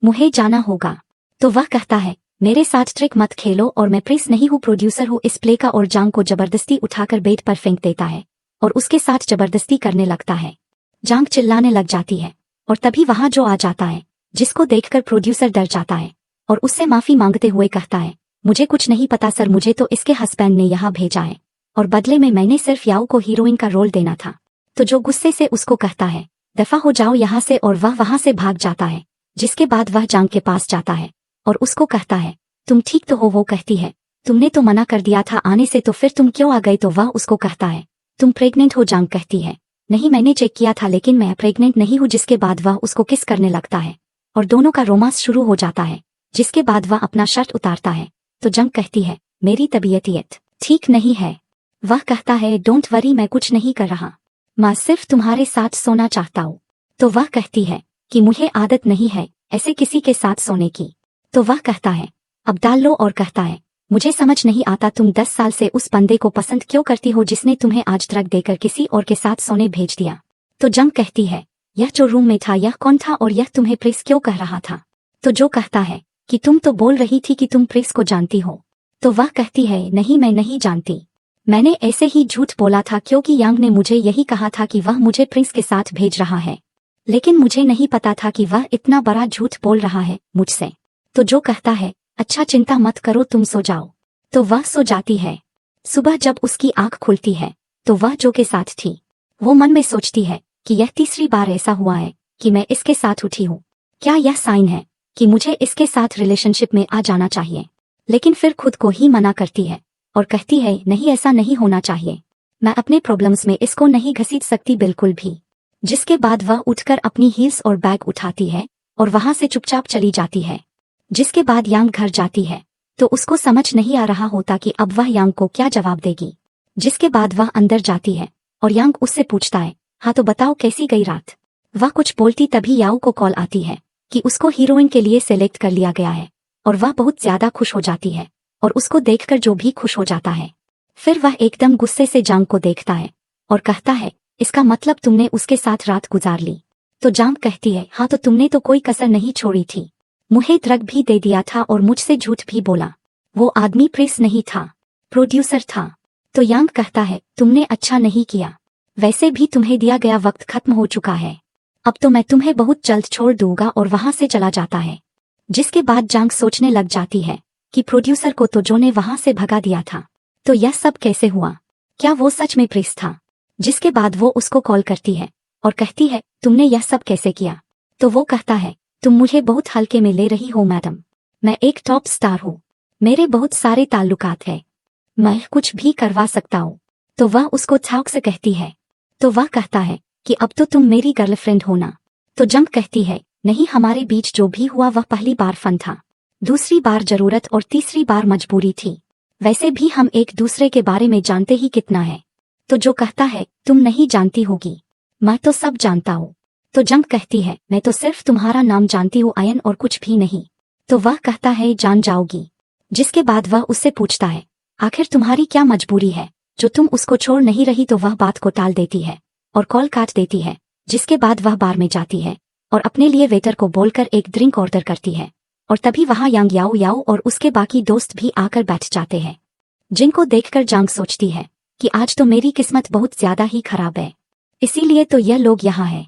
मुझे जाना होगा। तो वह कहता है मेरे साथ ट्रिक मत खेलो और मैं प्रिंस नहीं हूँ, प्रोड्यूसर हूँ इस प्ले का। और जांग को जबरदस्ती उठाकर बेड पर फेंक देता है और उसके साथ जबरदस्ती करने लगता है। जांग चिल्लाने लग जाती है और तभी वहां जो आ जाता है, जिसको देखकर प्रोड्यूसर डर जाता है और उससे माफी मांगते हुए कहता है मुझे कुछ नहीं पता सर, मुझे तो इसके हस्बैंड ने यहाँ भेजा है और बदले में मैंने सिर्फ याओ को हीरोइन का रोल देना था। तो जो गुस्से से उसको कहता है दफा हो जाओ यहाँ से, और वह वहां से भाग जाता है। जिसके बाद वह जांग के पास जाता है और उसको कहता है तुम ठीक तो हो। वो कहती है तुमने तो मना कर दिया था आने से, तो फिर तुम क्यों आ गए। तो वह उसको कहता है तुम प्रेग्नेंट हो। जांग कहती है नहीं, मैंने चेक किया था लेकिन मैं प्रेग्नेंट नहीं हूँ। जिसके बाद वह उसको किस करने लगता है और दोनों का रोमांस शुरू हो जाता है। जिसके बाद वह अपना शर्ट उतारता है तो जंग कहती है मेरी तबीयत ठीक नहीं है। वह कहता है डोंट वरी, मैं कुछ नहीं कर रहा, मैं सिर्फ तुम्हारे साथ सोना चाहता हूँ। तो वह कहती है कि मुझे आदत नहीं है ऐसे किसी के साथ सोने की। तो वह कहता है अब डाल लो, और कहता है मुझे समझ नहीं आता तुम 10 साल से उस बंदे को पसंद क्यों करती हो जिसने तुम्हें आज ड्रग देकर किसी और के साथ सोने भेज दिया। तो जंग कहती है, यह जो रूम में था यह कौन था और यह तुम्हें प्रेस क्यों कह रहा था। तो जो कहता है कि तुम तो बोल रही थी कि तुम प्रेस को जानती हो। तो वह कहती है, नहीं मैं नहीं जानती, मैंने ऐसे ही झूठ बोला था क्योंकि यांग ने मुझे यही कहा था कि वह मुझे प्रिंस के साथ भेज रहा है, लेकिन मुझे नहीं पता था कि वह इतना बड़ा झूठ बोल रहा है मुझसे। तो जो कहता है, अच्छा चिंता मत करो तुम सो जाओ। तो वह सो जाती है। सुबह जब उसकी आंख खुलती है तो वह जो के साथ थी वो मन में सोचती है कि यह तीसरी बार ऐसा हुआ है कि मैं इसके साथ उठी हूँ। क्या यह साइन है कि मुझे इसके साथ रिलेशनशिप में आ जाना चाहिए। लेकिन फिर खुद को ही मना करती है और कहती है, नहीं ऐसा नहीं होना चाहिए, मैं अपने प्रॉब्लम्स में इसको नहीं घसीट सकती बिल्कुल भी। जिसके बाद वह उठकर अपनी हील्स और बैग उठाती है और वहां से चुपचाप चली जाती है। जिसके बाद यांग घर जाती है तो उसको समझ नहीं आ रहा होता कि अब वह यांग को क्या जवाब देगी। जिसके बाद वह अंदर जाती है और यांग उससे पूछता है, हाँ तो बताओ कैसी गई रात। वह कुछ बोलती तभी याओ को कॉल आती है कि उसको हीरोइन के लिए सेलेक्ट कर लिया गया है और वह बहुत ज्यादा खुश हो जाती है और उसको देखकर जो भी खुश हो जाता है। फिर वह एकदम गुस्से से जांग को देखता है और कहता है, इसका मतलब तुमने उसके साथ रात गुजार ली। तो जांग कहती है, हाँ तो तुमने तो कोई कसर नहीं छोड़ी थी, मुझे ड्रग भी दे दिया था और मुझसे झूठ भी बोला। वो आदमी प्रेस नहीं था, प्रोड्यूसर था। तो यांग कहता है, तुमने अच्छा नहीं किया, वैसे भी तुम्हें दिया गया वक्त खत्म हो चुका है, अब तो मैं तुम्हें बहुत जल्द छोड़ दूंगा और वहां से चला जाता है। जिसके बाद जांग सोचने लग जाती है कि प्रोड्यूसर को तो जो ने वहां से भगा दिया था, तो यह सब कैसे हुआ, क्या वो सच में प्रेस था। जिसके बाद वो उसको कॉल करती है और कहती है, तुमने यह सब कैसे किया। तो वो कहता है, तुम मुझे बहुत हल्के में ले रही हो मैडम, मैं एक टॉप स्टार हूँ, मेरे बहुत सारे ताल्लुकात हैं, मैं कुछ भी करवा सकता हूँ। तो वह उसको छाक से कहती है। तो वह कहता है कि अब तो तुम मेरी गर्लफ्रेंड हो ना। तो जंग कहती है, नहीं हमारे बीच जो भी हुआ वह पहली बार फन था, दूसरी बार जरूरत और तीसरी बार मजबूरी थी, वैसे भी हम एक दूसरे के बारे में जानते ही कितना है। तो जो कहता है, तुम नहीं जानती होगी, मैं तो सब जानता हूँ। तो जंग कहती है, मैं तो सिर्फ तुम्हारा नाम जानती हूँ आयन और कुछ भी नहीं। तो वह कहता है, जान जाओगी। जिसके बाद वह उससे पूछता है, आखिर तुम्हारी क्या मजबूरी है जो तुम उसको छोड़ नहीं रही। तो वह बात को टाल देती है और कॉल काट देती है। जिसके बाद वह बार में जाती है और अपने लिए वेटर को बोलकर एक ड्रिंक ऑर्डर करती है और तभी वहां यांग याओ याओ और उसके बाकी दोस्त भी आकर बैठ जाते हैं। जिनको देखकर जांग सोचती है कि आज तो मेरी किस्मत बहुत ज्यादा ही खराब है, इसीलिए तो यह लोग यहाँ है।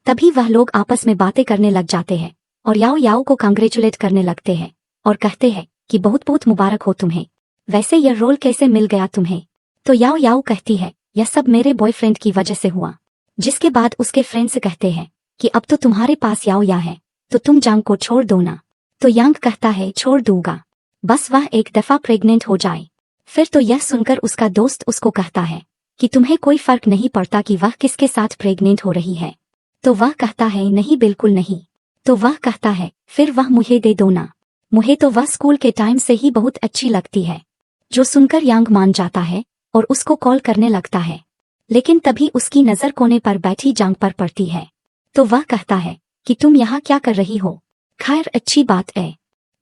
तभी वह लोग आपस में बातें करने लग जाते हैं और याओ याओ को कांग्रेचुलेट करने लगते हैं और कहते हैं कि बहुत बहुत मुबारक हो तुम्हें, वैसे यह रोल कैसे मिल गया तुम्हें। तो याओ याओ कहती है, यह सब मेरे बॉयफ्रेंड की वजह से हुआ। जिसके बाद उसके फ्रेंड से कहते हैं कि अब तो तुम्हारे पास याओ या है तो तुम जांग को छोड़ दो ना। तो यांग कहता है, छोड़ दूंगा, बस वह एक दफा प्रेग्नेंट हो जाए। फिर तो यह सुनकर उसका दोस्त उसको कहता है कि तुम्हें कोई फर्क नहीं पड़ता कि वह किसके साथ प्रेग्नेंट हो रही है। तो वह कहता है, नहीं बिल्कुल नहीं। तो वह कहता है, फिर वह मुझे दे दो ना, मुझे तो वह स्कूल के टाइम से ही बहुत अच्छी लगती है। जो सुनकर यांग मान जाता है और उसको कॉल करने लगता है, लेकिन तभी उसकी नजर कोने पर बैठी जांग पर पड़ती है। तो वह कहता है कि तुम यहाँ क्या कर रही हो। खैर अच्छी बात है,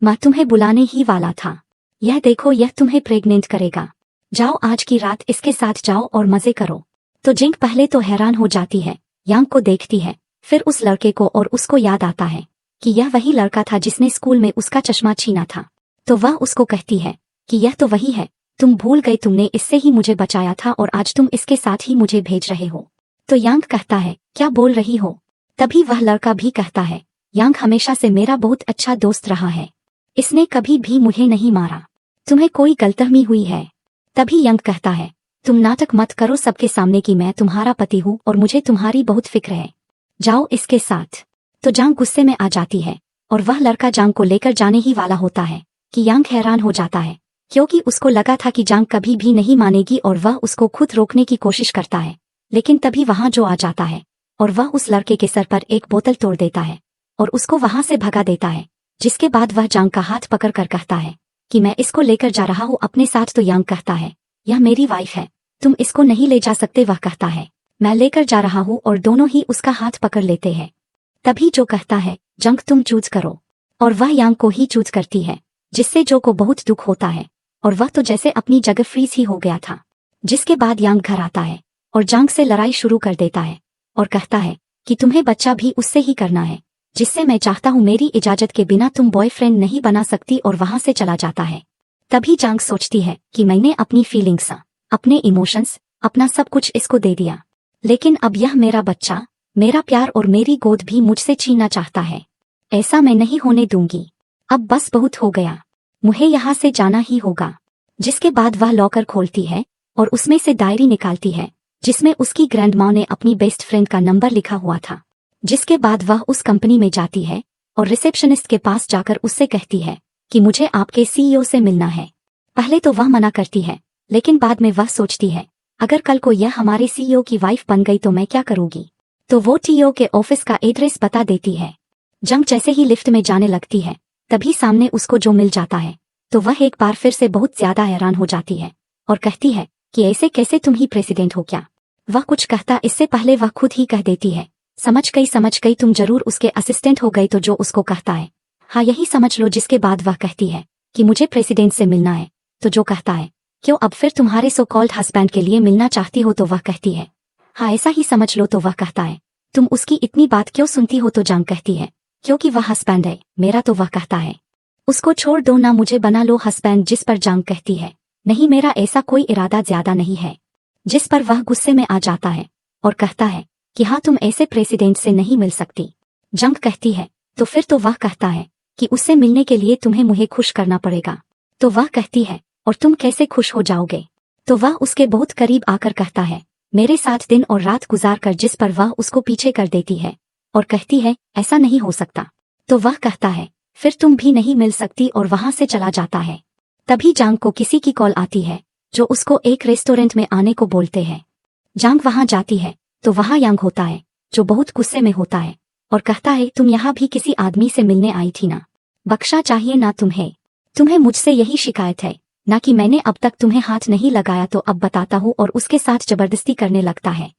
मैं तुम्हें बुलाने ही वाला था, यह देखो यह तुम्हें प्रेग्नेंट करेगा, जाओ आज की रात इसके साथ जाओ और मजे करो। तो जिंग पहले तो हैरान हो जाती है, यांग को देखती है, फिर उस लड़के को और उसको याद आता है कि यह वही लड़का था जिसने स्कूल में उसका चश्मा छीना था। तो वह उसको कहती है कि यह तो वही है, तुम भूल गए, तुमने इससे ही मुझे बचाया था और आज तुम इसके साथ ही मुझे भेज रहे हो। तो यांग कहता है, क्या बोल रही हो। तभी वह लड़का भी कहता है, यांग हमेशा से मेरा बहुत अच्छा दोस्त रहा है, इसने कभी भी मुझे नहीं मारा, तुम्हें कोई गलतफहमी हुई है। तभी यांग कहता है, तुम नाटक मत करो सबके सामने कि मैं तुम्हारा पति हूँ और मुझे तुम्हारी बहुत फिक्र है, जाओ इसके साथ। तो जांग गुस्से में आ जाती है और वह लड़का जांग को लेकर जाने ही वाला होता है कि यांग हैरान हो जाता है क्योंकि उसको लगा था कि जांग कभी भी नहीं मानेगी और वह उसको खुद रोकने की कोशिश करता है। लेकिन तभी वहां जो आ जाता है और वह उस लड़के के सर पर एक बोतल तोड़ देता है और उसको वहां से भगा देता है। जिसके बाद वह जांग का हाथ पकड़ कर कहता है कि मैं इसको लेकर जा रहा हूँ अपने साथ। तो यांग कहता है, यह मेरी वाइफ है, तुम इसको नहीं ले जा सकते। वह कहता है, मैं लेकर जा रहा हूँ और दोनों ही उसका हाथ पकड़ लेते हैं। तभी जो कहता है, जंग तुम चूज करो, और वह यांग को ही चूज करती है, जिससे जो को बहुत दुख होता है और वह तो जैसे अपनी जगह फ्रीज ही हो गया था। जिसके बाद यांग घर आता है और जांग से लड़ाई शुरू कर देता है और कहता है कि तुम्हें बच्चा भी उससे ही करना है जिससे मैं चाहता हूँ, मेरी इजाजत के बिना तुम बॉयफ्रेंड नहीं बना सकती, और वहां से चला जाता है। तभी जांग सोचती है कि मैंने अपनी फीलिंग्स, अपने इमोशंस, अपना सब कुछ इसको दे दिया, लेकिन अब यह मेरा बच्चा, मेरा प्यार और मेरी गोद भी मुझसे छीनना चाहता है। ऐसा मैं नहीं होने दूंगी। अब बस बहुत हो गया, मुझे यहाँ से जाना ही होगा। जिसके बाद वह लॉकर खोलती है और उसमें से डायरी निकालती है जिसमें उसकी ग्रैंडमा ने अपनी बेस्ट फ्रेंड का नंबर लिखा हुआ था। जिसके बाद वह उस कंपनी में जाती है और रिसेप्शनिस्ट के पास जाकर उससे कहती है कि मुझे आपके सीईओ से मिलना है। पहले तो वह मना करती है, लेकिन बाद में वह सोचती है अगर कल को यह हमारे सीईओ की वाइफ बन गई तो मैं क्या करूंगी। तो वो टीओ के ऑफिस का एड्रेस बता देती है। जंग जैसे ही लिफ्ट में जाने लगती है तभी सामने उसको जो मिल जाता है तो वह एक बार फिर से बहुत ज्यादा हैरान हो जाती है और कहती है कि ऐसे कैसे, तुम ही प्रेसिडेंट हो क्या। वह कुछ कहता इससे पहले वह खुद ही कह देती है समझ गई, तुम जरूर उसके असिस्टेंट हो गई। तो जो उसको कहता है हाँ यही समझ लो। जिसके बाद वह कहती है कि मुझे प्रेसिडेंट से मिलना है। तो जो कहता है क्यों, अब फिर तुम्हारे सो कॉल्ड हस्बैंड के लिए मिलना चाहती हो। तो वह कहती है हाँ ऐसा ही समझ लो। तो वह कहता है तुम उसकी इतनी बात क्यों सुनती हो। तो जांग कहती है क्योंकि वह हस्बैंड है मेरा। तो वह कहता है उसको छोड़ दो ना, मुझे बना लो हस्बैंड। जिस पर जांग कहती है नहीं, मेरा ऐसा कोई इरादा ज्यादा नहीं है। जिस पर वह गुस्से में आ जाता है और कहता है कि हाँ तुम ऐसे प्रेसिडेंट से नहीं मिल सकती। जंग कहती है तो फिर। तो वह कहता है कि उससे मिलने के लिए तुम्हें मुझे खुश करना पड़ेगा। तो वह कहती है और तुम कैसे खुश हो जाओगे। तो वह उसके बहुत करीब आकर कहता है मेरे साथ दिन और रात गुजार कर। जिस पर वह उसको पीछे कर देती है और कहती है ऐसा नहीं हो सकता। तो वह कहता है फिर तुम भी नहीं मिल सकती और वहां से चला जाता है। तभी जांग को किसी की कॉल आती है जो उसको एक रेस्टोरेंट में आने को बोलते हैं। जांग वहां जाती है तो वहां यांग होता है जो बहुत गुस्से में होता है और कहता है तुम यहाँ भी किसी आदमी से मिलने आई थी ना, बख्शा चाहिए ना तुम्हें मुझसे यही शिकायत है ना कि मैंने अब तक तुम्हें हाथ नहीं लगाया। तो अब बताता हूँ, और उसके साथ जबरदस्ती करने लगता है।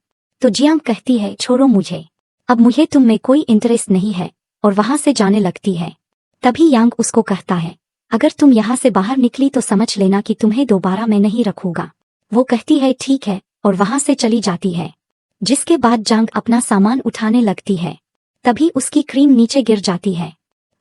तो जियांग कहती है छोड़ो मुझे, अब मुझे तुम में कोई इंटरेस्ट नहीं है, और वहां से जाने लगती है। तभी यांग उसको कहता है अगर तुम यहाँ से बाहर निकली तो समझ लेना कि तुम्हें दोबारा मैं नहीं रखूंगा। वो कहती है ठीक है और वहां से चली जाती है। जिसके बाद जांग अपना सामान उठाने लगती है तभी उसकी क्रीम नीचे गिर जाती है।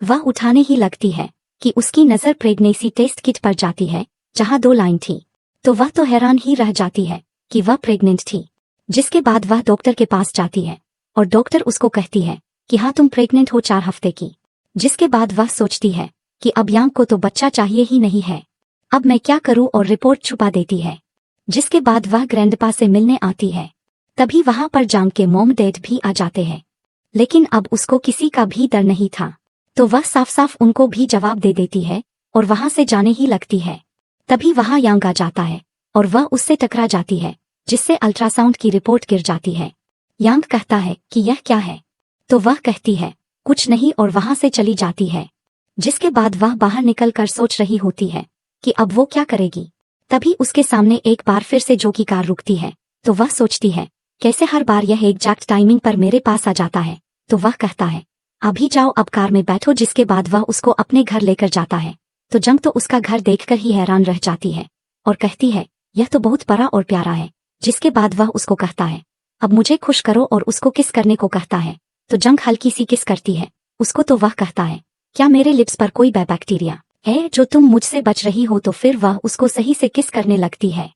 वह उठाने ही लगती है कि उसकी नजर प्रेगनेंसी टेस्ट किट पर जाती है जहां 2 लाइन थी। तो वह तो हैरान ही रह जाती है कि वह प्रेग्नेंट थी। जिसके बाद वह डॉक्टर के पास जाती है और डॉक्टर उसको कहती है कि हाँ तुम प्रेग्नेंट हो 4 हफ्ते की। जिसके बाद वह सोचती है कि अब यांग को तो बच्चा चाहिए ही नहीं है, अब मैं क्या करूं, और रिपोर्ट छुपा देती है। जिसके बाद वह ग्रैंडपा से मिलने आती है। तभी वहां पर जांग के मॉम डैड भी आ जाते हैं, लेकिन अब उसको किसी का भी डर नहीं था। तो वह साफ साफ उनको भी जवाब दे देती है और वहां से जाने ही लगती है। तभी वहां यांग आ जाता है और वह उससे टकरा जाती है जिससे अल्ट्रासाउंड की रिपोर्ट गिर जाती है। यांग कहता है कि यह क्या है। तो वह कहती है कुछ नहीं और वहां से चली जाती है। जिसके बाद वह बाहर निकलकर सोच रही होती है कि अब वो क्या करेगी। तभी उसके सामने एक बार फिर से जो की कार रुकती है। तो वह सोचती है कैसे हर बार यह एग्जैक्ट टाइमिंग पर मेरे पास आ जाता है। तो वह कहता है अभी जाओ, अब कार में बैठो। जिसके बाद वह उसको अपने घर लेकर जाता है। तो जंग तो उसका घर देखकर ही हैरान रह जाती है और कहती है यह तो बहुत बड़ा और प्यारा है। जिसके बाद वह उसको कहता है अब मुझे खुश करो और उसको किस करने को कहता है। तो जंग हल्की सी किस करती है उसको। तो वह कहता है क्या मेरे लिप्स पर कोई बैक्टीरिया है जो तुम मुझसे बच रही हो। तो फिर वह उसको सही से किस करने लगती है।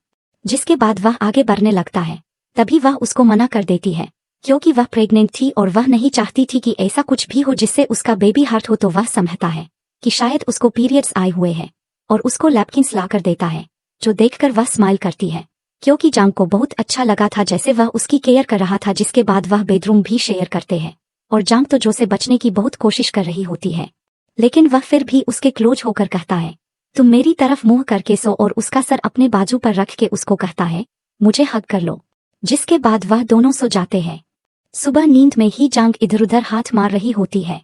जिसके बाद वह आगे बढ़ने लगता है। तभी वह उसको मना कर देती है क्योंकि वह प्रेग्नेंट थी और वह नहीं चाहती थी कि ऐसा कुछ भी हो जिससे उसका बेबी हार्ट हो। तो वह समझता है कि शायद उसको पीरियड्स आए हुए हैं और उसको लैपकिंस ला कर देता है, जो देखकर वह स्माइल करती है क्योंकि जांग को बहुत अच्छा लगा था जैसे वह उसकी केयर कर रहा था। जिसके बाद वह बेडरूम भी शेयर करते हैं और जांग तो जो से बचने की बहुत कोशिश कर रही होती है, लेकिन वह फिर भी उसके क्लोज होकर कहता है तुम मेरी तरफ मुंह करके सो, और उसका सर अपने बाजू पर रख के उसको कहता है मुझे हग कर लो। जिसके बाद वह दोनों सो जाते हैं। सुबह नींद में ही जांग इधर उधर हाथ मार रही होती है।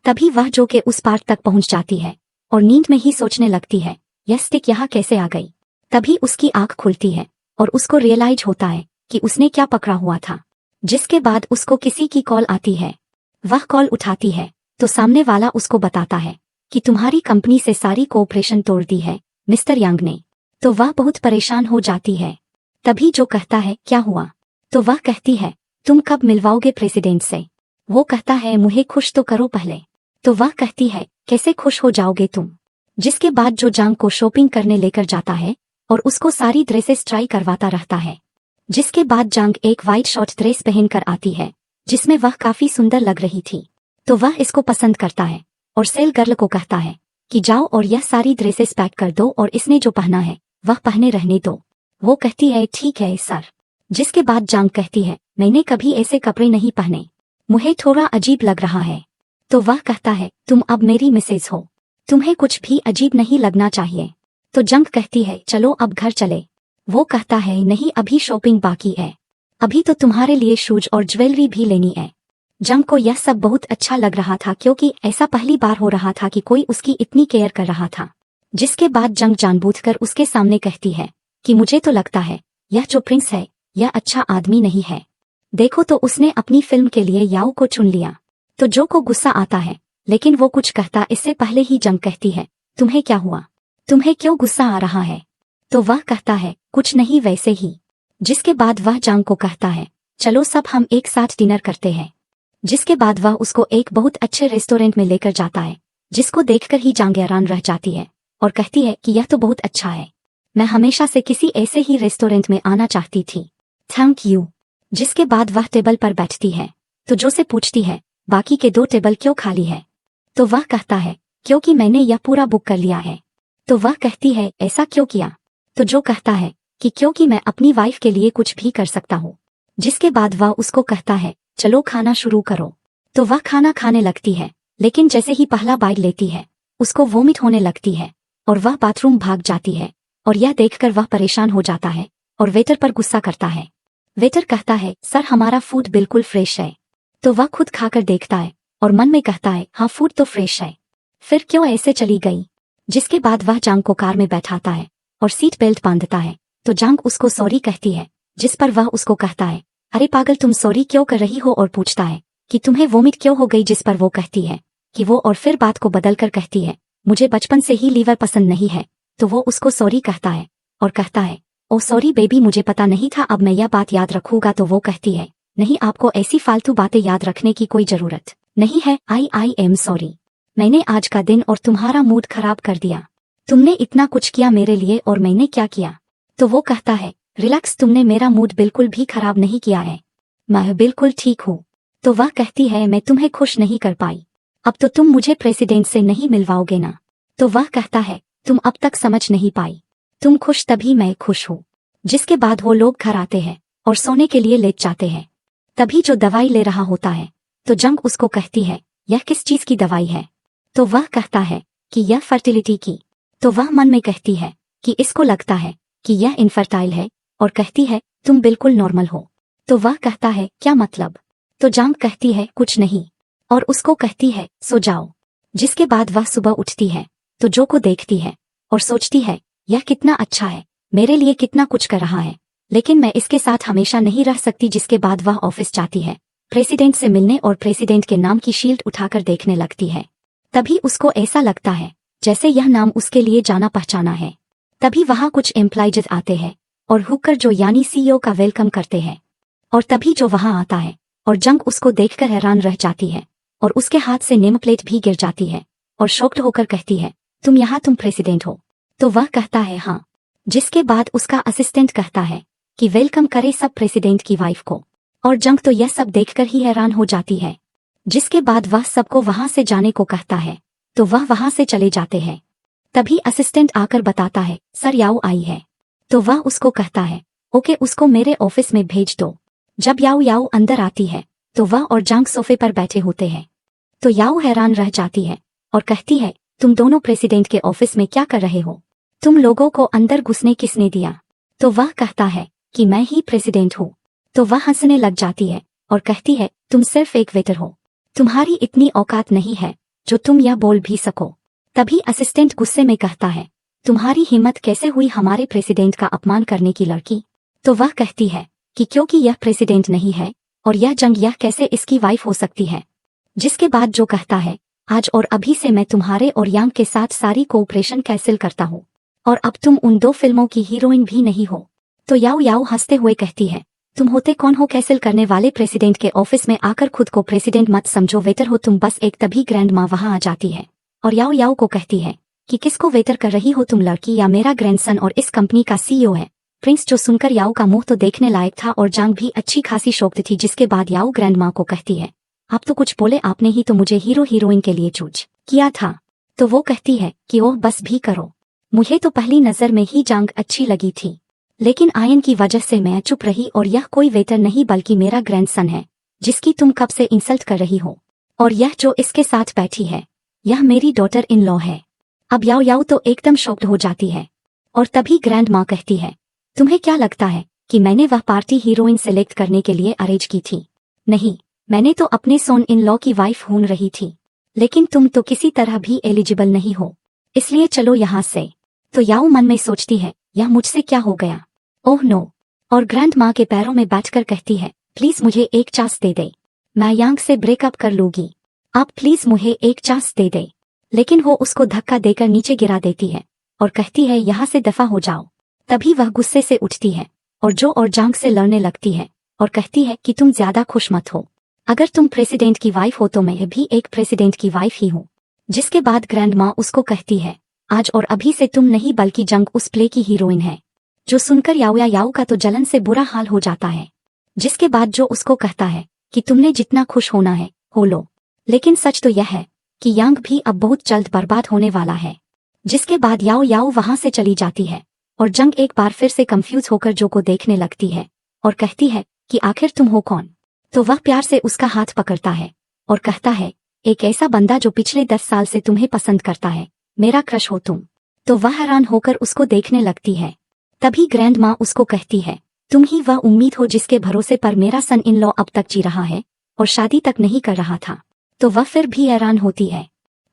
तभी वह जो के उस पार तक पहुंच जाती है और नींद में ही सोचने लगती है यह स्टिक यहाँ कैसे आ गई। तभी उसकी आंख खुलती है और उसको रियलाइज होता है कि उसने क्या पकड़ा हुआ था। जिसके बाद उसको किसी की कॉल आती है। वह कॉल उठाती है तो सामने वाला उसको बताता है कि तुम्हारी कंपनी से सारी कोऑपरेशन तोड़ दी है मिस्टर यांग ने। तो वह बहुत परेशान हो जाती है। तभी जो कहता है क्या हुआ? तो वह कहती है तुम कब मिलवाओगे प्रेसिडेंट से? वो कहता है मुझे खुश तो करो पहले। तो वह कहती है कैसे खुश हो जाओगे तुम? जिसके बाद जो जांग को शॉपिंग करने लेकर जाता है और उसको सारी ड्रेसेस ट्राई करवाता रहता है। जिसके बाद जांग एक वाइट शॉर्ट ड्रेस पहनकर आती है जिसमें वह काफी सुंदर लग रही थी। तो वह इसको पसंद करता है और सेल गर्ल को कहता है कि जाओ और यह सारी ड्रेसेस पैक कर दो और इसने जो पहना है वह पहने रहने दो। वो कहती है ठीक है सर। जिसके बाद जांग कहती है मैंने कभी ऐसे कपड़े नहीं पहने, मुझे थोड़ा अजीब लग रहा है। तो वह कहता है तुम अब मेरी मिसेज हो, तुम्हें कुछ भी अजीब नहीं लगना चाहिए। तो जंग कहती है चलो अब घर चले। वो कहता है नहीं अभी शॉपिंग बाकी है, अभी तो तुम्हारे लिए शूज और ज्वेलरी भी लेनी है। जंग को यह सब बहुत अच्छा लग रहा था क्योंकि ऐसा पहली बार हो रहा था कि कोई उसकी इतनी केयर कर रहा था। जिसके बाद जंग जानबूझकर उसके सामने कहती है कि मुझे तो लगता है यह जो प्रिंस है यह अच्छा आदमी नहीं है। देखो तो उसने अपनी फिल्म के लिए याओ को चुन लिया। तो जो को गुस्सा आता है लेकिन वो कुछ कहता इससे पहले ही जंग कहती है तुम्हें क्या हुआ, तुम्हें क्यों गुस्सा आ रहा है? तो वह कहता है कुछ नहीं वैसे ही। जिसके बाद वह जांग को कहता है चलो सब हम एक साथ डिनर करते हैं। जिसके बाद वह उसको एक बहुत अच्छे रेस्टोरेंट में लेकर जाता है जिसको देखकर ही जांग हैरान रह जाती है और कहती है कि यह तो बहुत अच्छा है, मैं हमेशा से किसी ऐसे ही रेस्टोरेंट में आना चाहती थी, थैंक यू। जिसके बाद वह टेबल पर बैठती है तो जो से पूछती है बाकी के 2 टेबल क्यों खाली है? तो वह कहता है क्योंकि मैंने यह पूरा बुक कर लिया है। तो वह कहती है ऐसा क्यों किया? तो जो कहता है कि क्योंकि मैं अपनी वाइफ के लिए कुछ भी कर सकता हूँ। जिसके बाद वह उसको कहता है चलो खाना शुरू करो। तो वह खाना खाने लगती है लेकिन जैसे ही पहला बाइट लेती है उसको वोमिट होने लगती है और वह बाथरूम भाग जाती है और यह देखकर वह परेशान हो जाता है और वेटर पर गुस्सा करता है। वेटर कहता है सर हमारा फूड बिल्कुल फ्रेश है। तो वह खुद खाकर देखता है और मन में कहता है हाँ फूड तो फ्रेश है, फिर क्यों ऐसे चली गई? जिसके बाद वह जांग को कार में बैठाता है और सीट बेल्ट बांधता है। तो जांग उसको सॉरी कहती है जिस पर वह उसको कहता है अरे पागल तुम सॉरी क्यों कर रही हो, और पूछता है कि तुम्हें वोमिट क्यों हो गई। जिस पर वो कहती है कि वो और फिर बात को बदल कर कहती है मुझे बचपन से ही लीवर पसंद नहीं है। तो वो उसको सॉरी कहता है और कहता है ओ सॉरी बेबी मुझे पता नहीं था, अब मैं यह बात याद रखूंगा। तो वो कहती है नहीं आपको ऐसी फालतू बातें याद रखने की कोई जरूरत नहीं है, आई एम सॉरी, मैंने आज का दिन और तुम्हारा मूड खराब कर दिया। तुमने इतना कुछ किया मेरे लिए और मैंने क्या किया? तो वो कहता है रिलैक्स, तुमने मेरा मूड बिल्कुल भी खराब नहीं किया है, मैं बिल्कुल ठीक हूँ। तो वह कहती है मैं तुम्हें खुश नहीं कर पाई, अब तो तुम मुझे प्रेसिडेंट से नहीं मिलवाओगे ना? तो वह कहता है तुम अब तक समझ नहीं पाई, तुम खुश तभी मैं खुश हूँ। जिसके बाद वो लोग घर आते हैं और सोने के लिए लेट जाते हैं। तभी जो दवाई ले रहा होता है तो जंग उसको कहती है यह किस चीज की दवाई है? तो वह कहता है कि यह फर्टिलिटी की। तो वह मन में कहती है कि इसको लगता है कि यह इनफर्टाइल है और कहती है तुम बिल्कुल नॉर्मल हो। तो वह कहता है क्या मतलब? तो जांग कहती है कुछ नहीं और उसको कहती है सो जाओ। जिसके बाद वह सुबह उठती है तो जो को देखती है और सोचती है यह कितना अच्छा है, मेरे लिए कितना कुछ कर रहा है, लेकिन मैं इसके साथ हमेशा नहीं रह सकती। जिसके बाद वह ऑफिस जाती है प्रेसिडेंट से मिलने और प्रेसिडेंट के नाम की शील्ड उठाकर देखने लगती है। तभी उसको ऐसा लगता है जैसे यह नाम उसके लिए जाना पहचाना है। तभी वहां कुछ एम्प्लॉइज आते हैं और हुक्कर जो यानी सीईओ का वेलकम करते हैं। और तभी जो वहां आता है और जंग उसको देखकर हैरान रह जाती है और उसके हाथ से नेम प्लेट भी गिर जाती है और शॉक्ड होकर कहती है तुम प्रेसिडेंट हो? तो वह कहता है हाँ। जिसके बाद उसका असिस्टेंट कहता है कि वेलकम करे सब प्रेसिडेंट की वाइफ को, और जंग तो यह सब देखकर ही हैरान हो जाती है। जिसके बाद वह सबको वहां से जाने को कहता है तो वह वहां से चले जाते हैं। तभी असिस्टेंट आकर बताता है सर याओ आई है। तो वह उसको कहता है ओके उसको मेरे ऑफिस में भेज दो। जब याओ अंदर आती है तो वह और जांग सोफे पर बैठे होते हैं। तो याओ हैरान रह जाती है और कहती है तुम दोनों प्रेसिडेंट के ऑफिस में क्या कर रहे हो? तुम लोगों को अंदर घुसने किसने दिया? तो वह कहता है कि मैं ही प्रेसिडेंट हूँ। तो वह हंसने लग जाती है और कहती है तुम सिर्फ एक वेटर हो, तुम्हारी इतनी औकात नहीं है जो तुम यह बोल भी सको। तभी असिस्टेंट गुस्से में कहता है तुम्हारी हिम्मत कैसे हुई हमारे प्रेसिडेंट का अपमान करने की लड़की? तो वह कहती है कि क्योंकि यह प्रेसिडेंट नहीं है और यह जंग यह कैसे इसकी वाइफ हो सकती है? जिसके बाद जो कहता है आज और अभी से मैं तुम्हारे और यांग के साथ सारी कोऑपरेशन कैंसिल करता हूँ। और अब तुम उन 2 फिल्मों की हीरोइन भी नहीं हो। तो याओ याओ हंसते हुए कहती है, तुम होते कौन हो कैंसिल करने वाले? प्रेसिडेंट के ऑफिस में आकर खुद को प्रेसिडेंट मत समझो, वेटर हो तुम बस एक। तभी ग्रैंड माँ वहां आ जाती है और याओ याओ को कहती है कि किसको वेटर कर रही हो तुम, लड़की या मेरा ग्रैंडसन और इस कंपनी का सीईओ है। प्रिंस जो सुनकर याओ का मुंह तो देखने लायक था और जांग भी अच्छी खासी शौकत थी। जिसके बाद याओ ग्रैंड माँ को कहती है, आप तो कुछ बोले, आपने ही तो मुझे हीरो हीरोइन के लिए चूज किया था। तो वो कहती है कि ओह बस भी करो, मुझे तो पहली नजर में ही जांग अच्छी लगी थी, लेकिन आयन की वजह से मैं चुप रही और यह कोई वेटर नहीं बल्कि मेरा ग्रैंडसन है जिसकी तुम कब से इंसल्ट कर रही हो। और यह जो इसके साथ बैठी है यह मेरी डॉटर इन लॉ है। अब याओ याओ तो एकदम शॉक्ड हो जाती है और तभी ग्रैंड माँ कहती है, तुम्हें क्या लगता है कि मैंने वह पार्टी हीरोइन सेलेक्ट करने के लिए अरेंज की थी? नहीं, मैंने तो अपने सोन इन लॉ की वाइफ ढूंढ रही थी, लेकिन तुम तो किसी तरह भी एलिजिबल नहीं हो, इसलिए चलो यहाँ से। तो याओ मन में सोचती है, यह मुझसे क्या हो गया, ओह नो। और ग्रैंड माँ के पैरों में बैठकर कहती है, प्लीज मुझे एक चांस दे दे, मैं यांग से ब्रेकअप कर लूंगी, आप प्लीज मुझे एक चांस दे दे। लेकिन वो उसको धक्का देकर नीचे गिरा देती है और कहती है, यहाँ से दफा हो जाओ। तभी वह गुस्से से उठती है और जो और जांग से लड़ने लगती है और कहती है कि तुम ज्यादा खुश मत हो, अगर तुम प्रेसिडेंट की वाइफ हो तो मैं भी एक प्रेसिडेंट की वाइफ ही हूँ। जिसके बाद ग्रैंड माँ उसको कहती है, आज और अभी से तुम नहीं बल्कि जंग उस प्ले की हीरोइन है। जो सुनकर याओ का तो जलन से बुरा हाल हो जाता है। जिसके बाद जो उसको कहता है कि तुमने जितना खुश होना है हो लो, लेकिन सच तो यह है कि यांग भी अब बहुत जल्द बर्बाद होने वाला है। जिसके बाद याओ याओ वहां से चली जाती है और जंग एक बार फिर से कंफ्यूज होकर जो को देखने लगती है और कहती है कि आखिर तुम हो कौन? तो वह प्यार से उसका हाथ पकड़ता है और कहता है, एक ऐसा बंदा जो पिछले 10 साल से तुम्हें पसंद करता है, मेरा क्रश हो तुम। तो वह हैरान होकर उसको देखने लगती है। तभी ग्रैंड माँ उसको कहती है, तुम ही वह उम्मीद हो जिसके भरोसे पर मेरा सन इन लॉ अब तक जी रहा है और शादी तक नहीं कर रहा था। तो वह फिर भी हैरान होती है।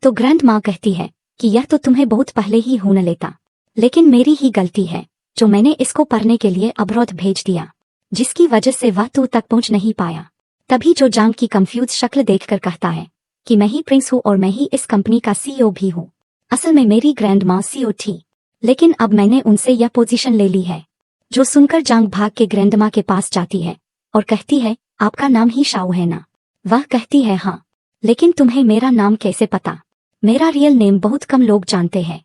तो ग्रैंड माँ कहती है कि यह तो तुम्हें बहुत पहले ही होने लेता, लेकिन मेरी ही गलती है जो मैंने इसको पढ़ने के लिए अब्रॉड भेज दिया, जिसकी वजह से वह तू तक पहुंच नहीं पाया। तभी जो जांग की कंफ्यूज शक्ल देखकर कहता है कि मैं ही प्रिंस हूँ और मैं ही इस कंपनी का सीईओ भी हूँ। असल में मेरी ग्रैंड माँ सीईओ थी, लेकिन अब मैंने उनसे यह पोजीशन ले ली है। जो सुनकर जांग भाग के ग्रैंड माँ के पास जाती है और कहती है, आपका नाम ही शाओ है ना? वह कहती है, हाँ, लेकिन तुम्हें मेरा नाम कैसे पता? मेरा रियल नेम बहुत कम लोग जानते हैं।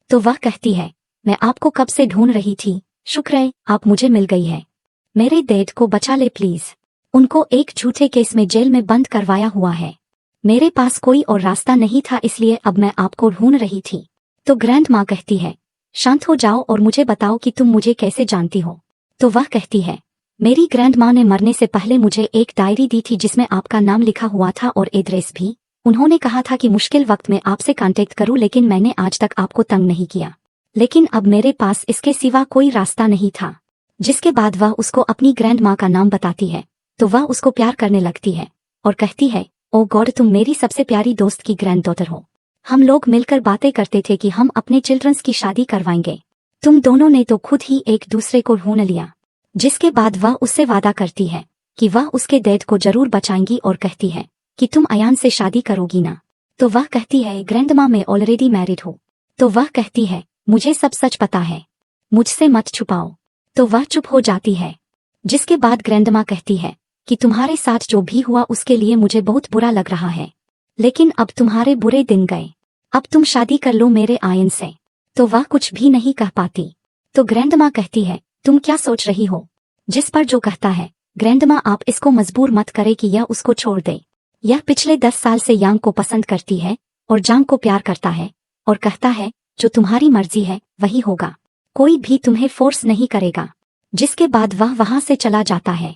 तो वह कहती है, मैं आपको कब से ढूंढ रही थी, शुक्र है आप मुझे मिल गई है। मेरे डैड को बचा ले प्लीज, उनको एक झूठे केस में जेल में बंद करवाया हुआ है। मेरे पास कोई और रास्ता नहीं था, इसलिए अब मैं आपको ढूंढ रही थी। तो ग्रैंड माँ कहती है, शांत हो जाओ और मुझे बताओ कि तुम मुझे कैसे जानती हो। तो वह कहती है, मेरी ग्रैंड माँ ने मरने से पहले मुझे एक डायरी दी थी जिसमें आपका नाम लिखा हुआ था और एड्रेस भी। उन्होंने कहा था कि मुश्किल वक्त में आपसे कांटेक्ट करूं, लेकिन मैंने आज तक आपको तंग नहीं किया, लेकिन अब मेरे पास इसके सिवा कोई रास्ता नहीं था। जिसके बाद वह उसको अपनी ग्रैंड माँ का नाम बताती है तो वह उसको प्यार करने लगती है और कहती है, ओ गॉड, तुम मेरी सबसे प्यारी दोस्त की ग्रैंड डॉटर हो। हम लोग मिलकर बातें करते थे कि हम अपने चिल्ड्रंस की शादी करवाएंगे। तुम दोनों ने तो खुद ही एक दूसरे को ढूंढ लिया। जिसके बाद वह उससे वादा करती है कि वह उसके डैड को जरूर बचाएंगी और कहती है कि तुम अयान से शादी करोगी ना? तो वह कहती है, ग्रैंड माँ मैं ऑलरेडी मैरिड हूँ। तो वह कहती है, मुझे सब सच पता है, मुझसे मत छुपाओ। तो वह चुप हो जाती है। जिसके बाद ग्रैंड माँ कहती है कि तुम्हारे साथ जो भी हुआ उसके लिए मुझे बहुत बुरा लग रहा है, लेकिन अब तुम्हारे बुरे दिन गए, अब तुम शादी कर लो मेरे आयन से। तो वह कुछ भी नहीं कह पाती। तो ग्रैंड माँ कहती है, तुम क्या सोच रही हो? जिस पर जो कहता है, ग्रैंड माँ आप इसको मजबूर मत करे कि यह उसको छोड़ दे। यह पिछले 10 साल से यांग को पसंद करती है और जांग को प्यार करता है और कहता है, जो तुम्हारी मर्जी है वही होगा, कोई भी तुम्हें फोर्स नहीं करेगा। जिसके बाद वह वहां से चला जाता है,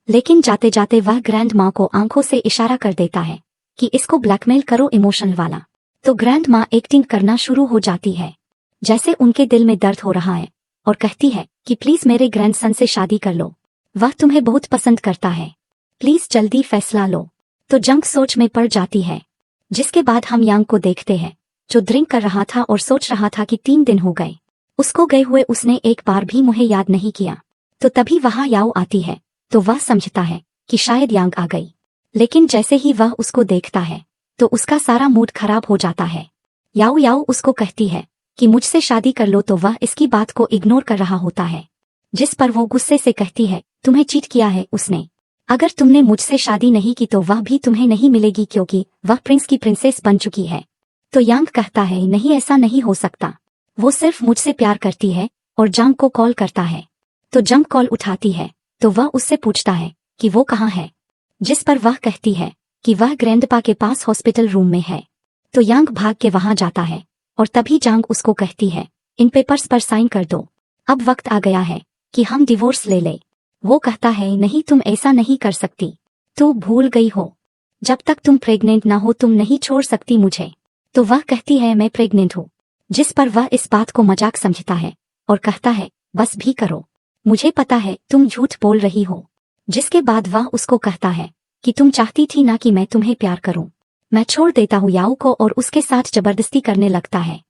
लेकिन जाते जाते वह ग्रैंड माँ को आंखों से इशारा कर देता है कि इसको ब्लैकमेल करो इमोशनल वाला। तो ग्रैंड माँ एक्टिंग करना शुरू हो जाती है जैसे उनके दिल में दर्द हो रहा है और कहती है कि प्लीज मेरे ग्रैंडसन से शादी कर लो, वह तुम्हें बहुत पसंद करता है, प्लीज जल्दी फैसला लो। तो जंग सोच में पड़ जाती है। जिसके बाद हम यांग को देखते हैं जो ड्रिंक कर रहा था और सोच रहा था कि 3 दिन हो गए उसको गए हुए, उसने एक बार भी मुझे याद नहीं किया। तो तभी वहां याओ आती है तो वह समझता है कि शायद यांग आ गई, लेकिन जैसे ही वह उसको देखता है तो उसका सारा मूड खराब हो जाता है। याओ याओ उसको कहती है कि मुझसे शादी कर लो तो वह इसकी बात को इग्नोर कर रहा होता है, जिस पर वो गुस्से से कहती है तुम्हें चीट किया है उसने। अगर तुमने मुझसे शादी नहीं की तो वह भी तुम्हें नहीं मिलेगी क्योंकि वह प्रिंस की प्रिंसेस बन चुकी है। तो यांग कहता है नहीं ऐसा नहीं हो सकता, वो सिर्फ मुझसे प्यार करती है, और जंग को कॉल करता है। तो जंग कॉल उठाती है तो वह उससे पूछता है कि वो कहाँ है, जिस पर वह कहती है कि वह ग्रैंडपा के पास हॉस्पिटल रूम में है। तो यांग भाग के वहां जाता है और तभी जंग उसको कहती है इन पेपर्स पर साइन कर दो, अब वक्त आ गया है कि हम डिवोर्स ले ले। वो कहता है नहीं तुम ऐसा नहीं कर सकती, तू भूल गई हो, जब तक तुम प्रेग्नेंट ना हो तुम नहीं छोड़ सकती मुझे। तो वह कहती है मैं प्रेग्नेंट हूँ, जिस पर वह इस बात को मजाक समझता है और कहता है बस भी करो, मुझे पता है तुम झूठ बोल रही हो। जिसके बाद वह उसको कहता है कि तुम चाहती थी ना कि मैं तुम्हें प्यार करूं, मैं छोड़ देता हूँ याओ को, और उसके साथ जबरदस्ती करने लगता है।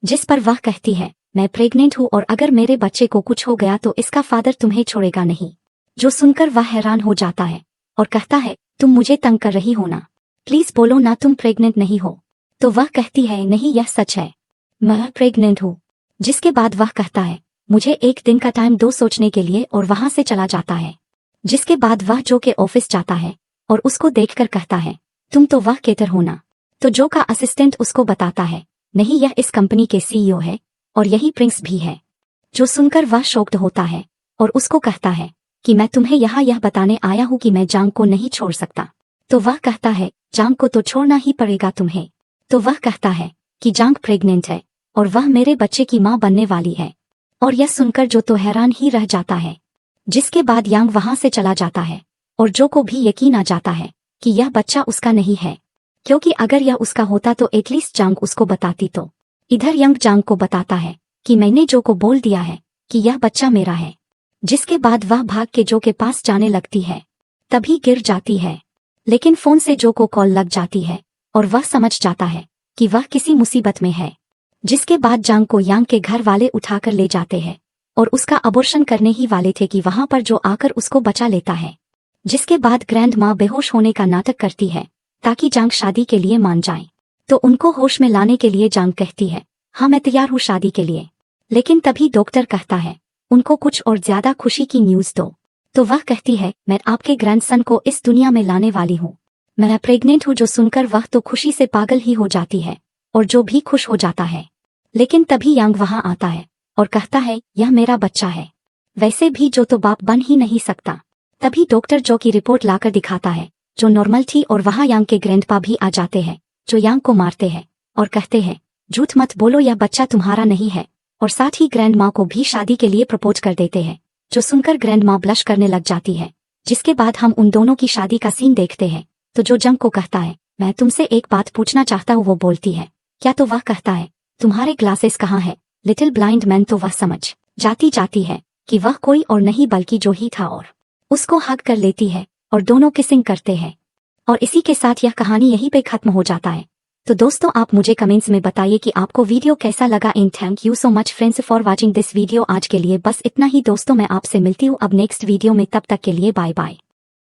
जिस पर वह कहती है मैं प्रेग्नेंट हूँ और अगर मेरे बच्चे को कुछ हो गया तो इसका फादर तुम्हें छोड़ेगा नहीं। जो सुनकर वह हैरान हो जाता है और कहता है तुम मुझे तंग कर रही हो ना, प्लीज बोलो ना तुम प्रेग्नेंट नहीं हो। तो वह कहती है नहीं यह सच है, मैं प्रेग्नेंट हूँ। जिसके बाद वह कहता है मुझे एक दिन का टाइम दो सोचने के लिए, और वहां से चला जाता है। जिसके बाद वह जो के ऑफिस जाता है और उसको देखकर कहता है तुम तो वह केटर हो ना। तो जो का असिस्टेंट उसको बताता है नहीं यह इस कंपनी के सीईओ है और यही प्रिंस भी है। जो सुनकर वह शॉक्ड होता है और उसको कहता है कि मैं तुम्हें यहाँ यह बताने आया हूँ कि मैं जांग को नहीं छोड़ सकता। तो वह कहता है जांग को तो छोड़ना ही पड़ेगा तुम्हें। तो वह कहता है कि जांग प्रेग्नेंट है और वह मेरे बच्चे की माँ बनने वाली है, और यह सुनकर जो तो हैरान ही रह जाता है। जिसके बाद यांग वहां से चला जाता है और जो को भी यकीन आ जाता है कि यह बच्चा उसका नहीं है, क्योंकि अगर यह उसका होता तो एटलीस्ट जांग उसको बताती। तो इधर यंग जांग को बताता है कि मैंने जो को बोल दिया है कि यह बच्चा मेरा है। जिसके बाद वह भाग के जो के पास जाने लगती है, तभी गिर जाती है, लेकिन फोन से जो को कॉल लग जाती है और वह समझ जाता है कि वह किसी मुसीबत में है। जिसके बाद जांग को यांग के घर वाले उठाकर ले जाते हैं और उसका अबॉर्शन करने ही वाले थे कि वहां पर जो आकर उसको बचा लेता है। जिसके बाद ग्रैंड माँ बेहोश होने का नाटक करती है ताकि जांग शादी के लिए मान जाए। तो उनको होश में लाने के लिए जांग कहती है हाँ मैं तैयार हूँ शादी के लिए। लेकिन तभी डॉक्टर कहता है उनको कुछ और ज्यादा खुशी की न्यूज दो। तो वह कहती है मैं आपके ग्रैंडसन को इस दुनिया में लाने वाली हूँ, मैं प्रेग्नेंट हूँ। जो सुनकर वह तो खुशी से पागल ही हो जाती है और जो भी खुश हो जाता है। लेकिन तभी यांग वहां आता है और कहता है यह मेरा बच्चा है, वैसे भी जो तो बाप बन ही नहीं सकता। तभी डॉक्टर जो की रिपोर्ट लाकर दिखाता है जो नॉर्मल थी, और वहां यांग के ग्रैंडपा भी आ जाते हैं जो यांग को मारते हैं और कहते हैं झूठ मत बोलो यह बच्चा तुम्हारा नहीं है, और साथ ही ग्रैंड माँ को भी शादी के लिए प्रपोज कर देते हैं। जो सुनकर ग्रैंड माँ ब्लश करने लग जाती है। जिसके बाद हम उन दोनों की शादी का सीन देखते हैं। तो जो जंग को कहता है मैं तुमसे एक बात पूछना चाहता हूँ, वो बोलती है क्या? तो वह कहता है तुम्हारे ग्लासेस कहाँ है लिटिल ब्लाइंड मैन। तो वह समझ जाती है कि वह कोई और नहीं बल्कि जो ही था, और उसको हग कर लेती है और दोनों किसिंग करते हैं। और इसी के साथ यह कहानी यहीं पे खत्म हो जाता है। तो दोस्तों आप मुझे कमेंट्स में बताइए कि आपको वीडियो कैसा लगा। And thank you so much friends for watching this video. आज के लिए बस इतना ही दोस्तों, मैं आपसे मिलती हूँ अब नेक्स्ट वीडियो में। तब तक के लिए बाय बाय।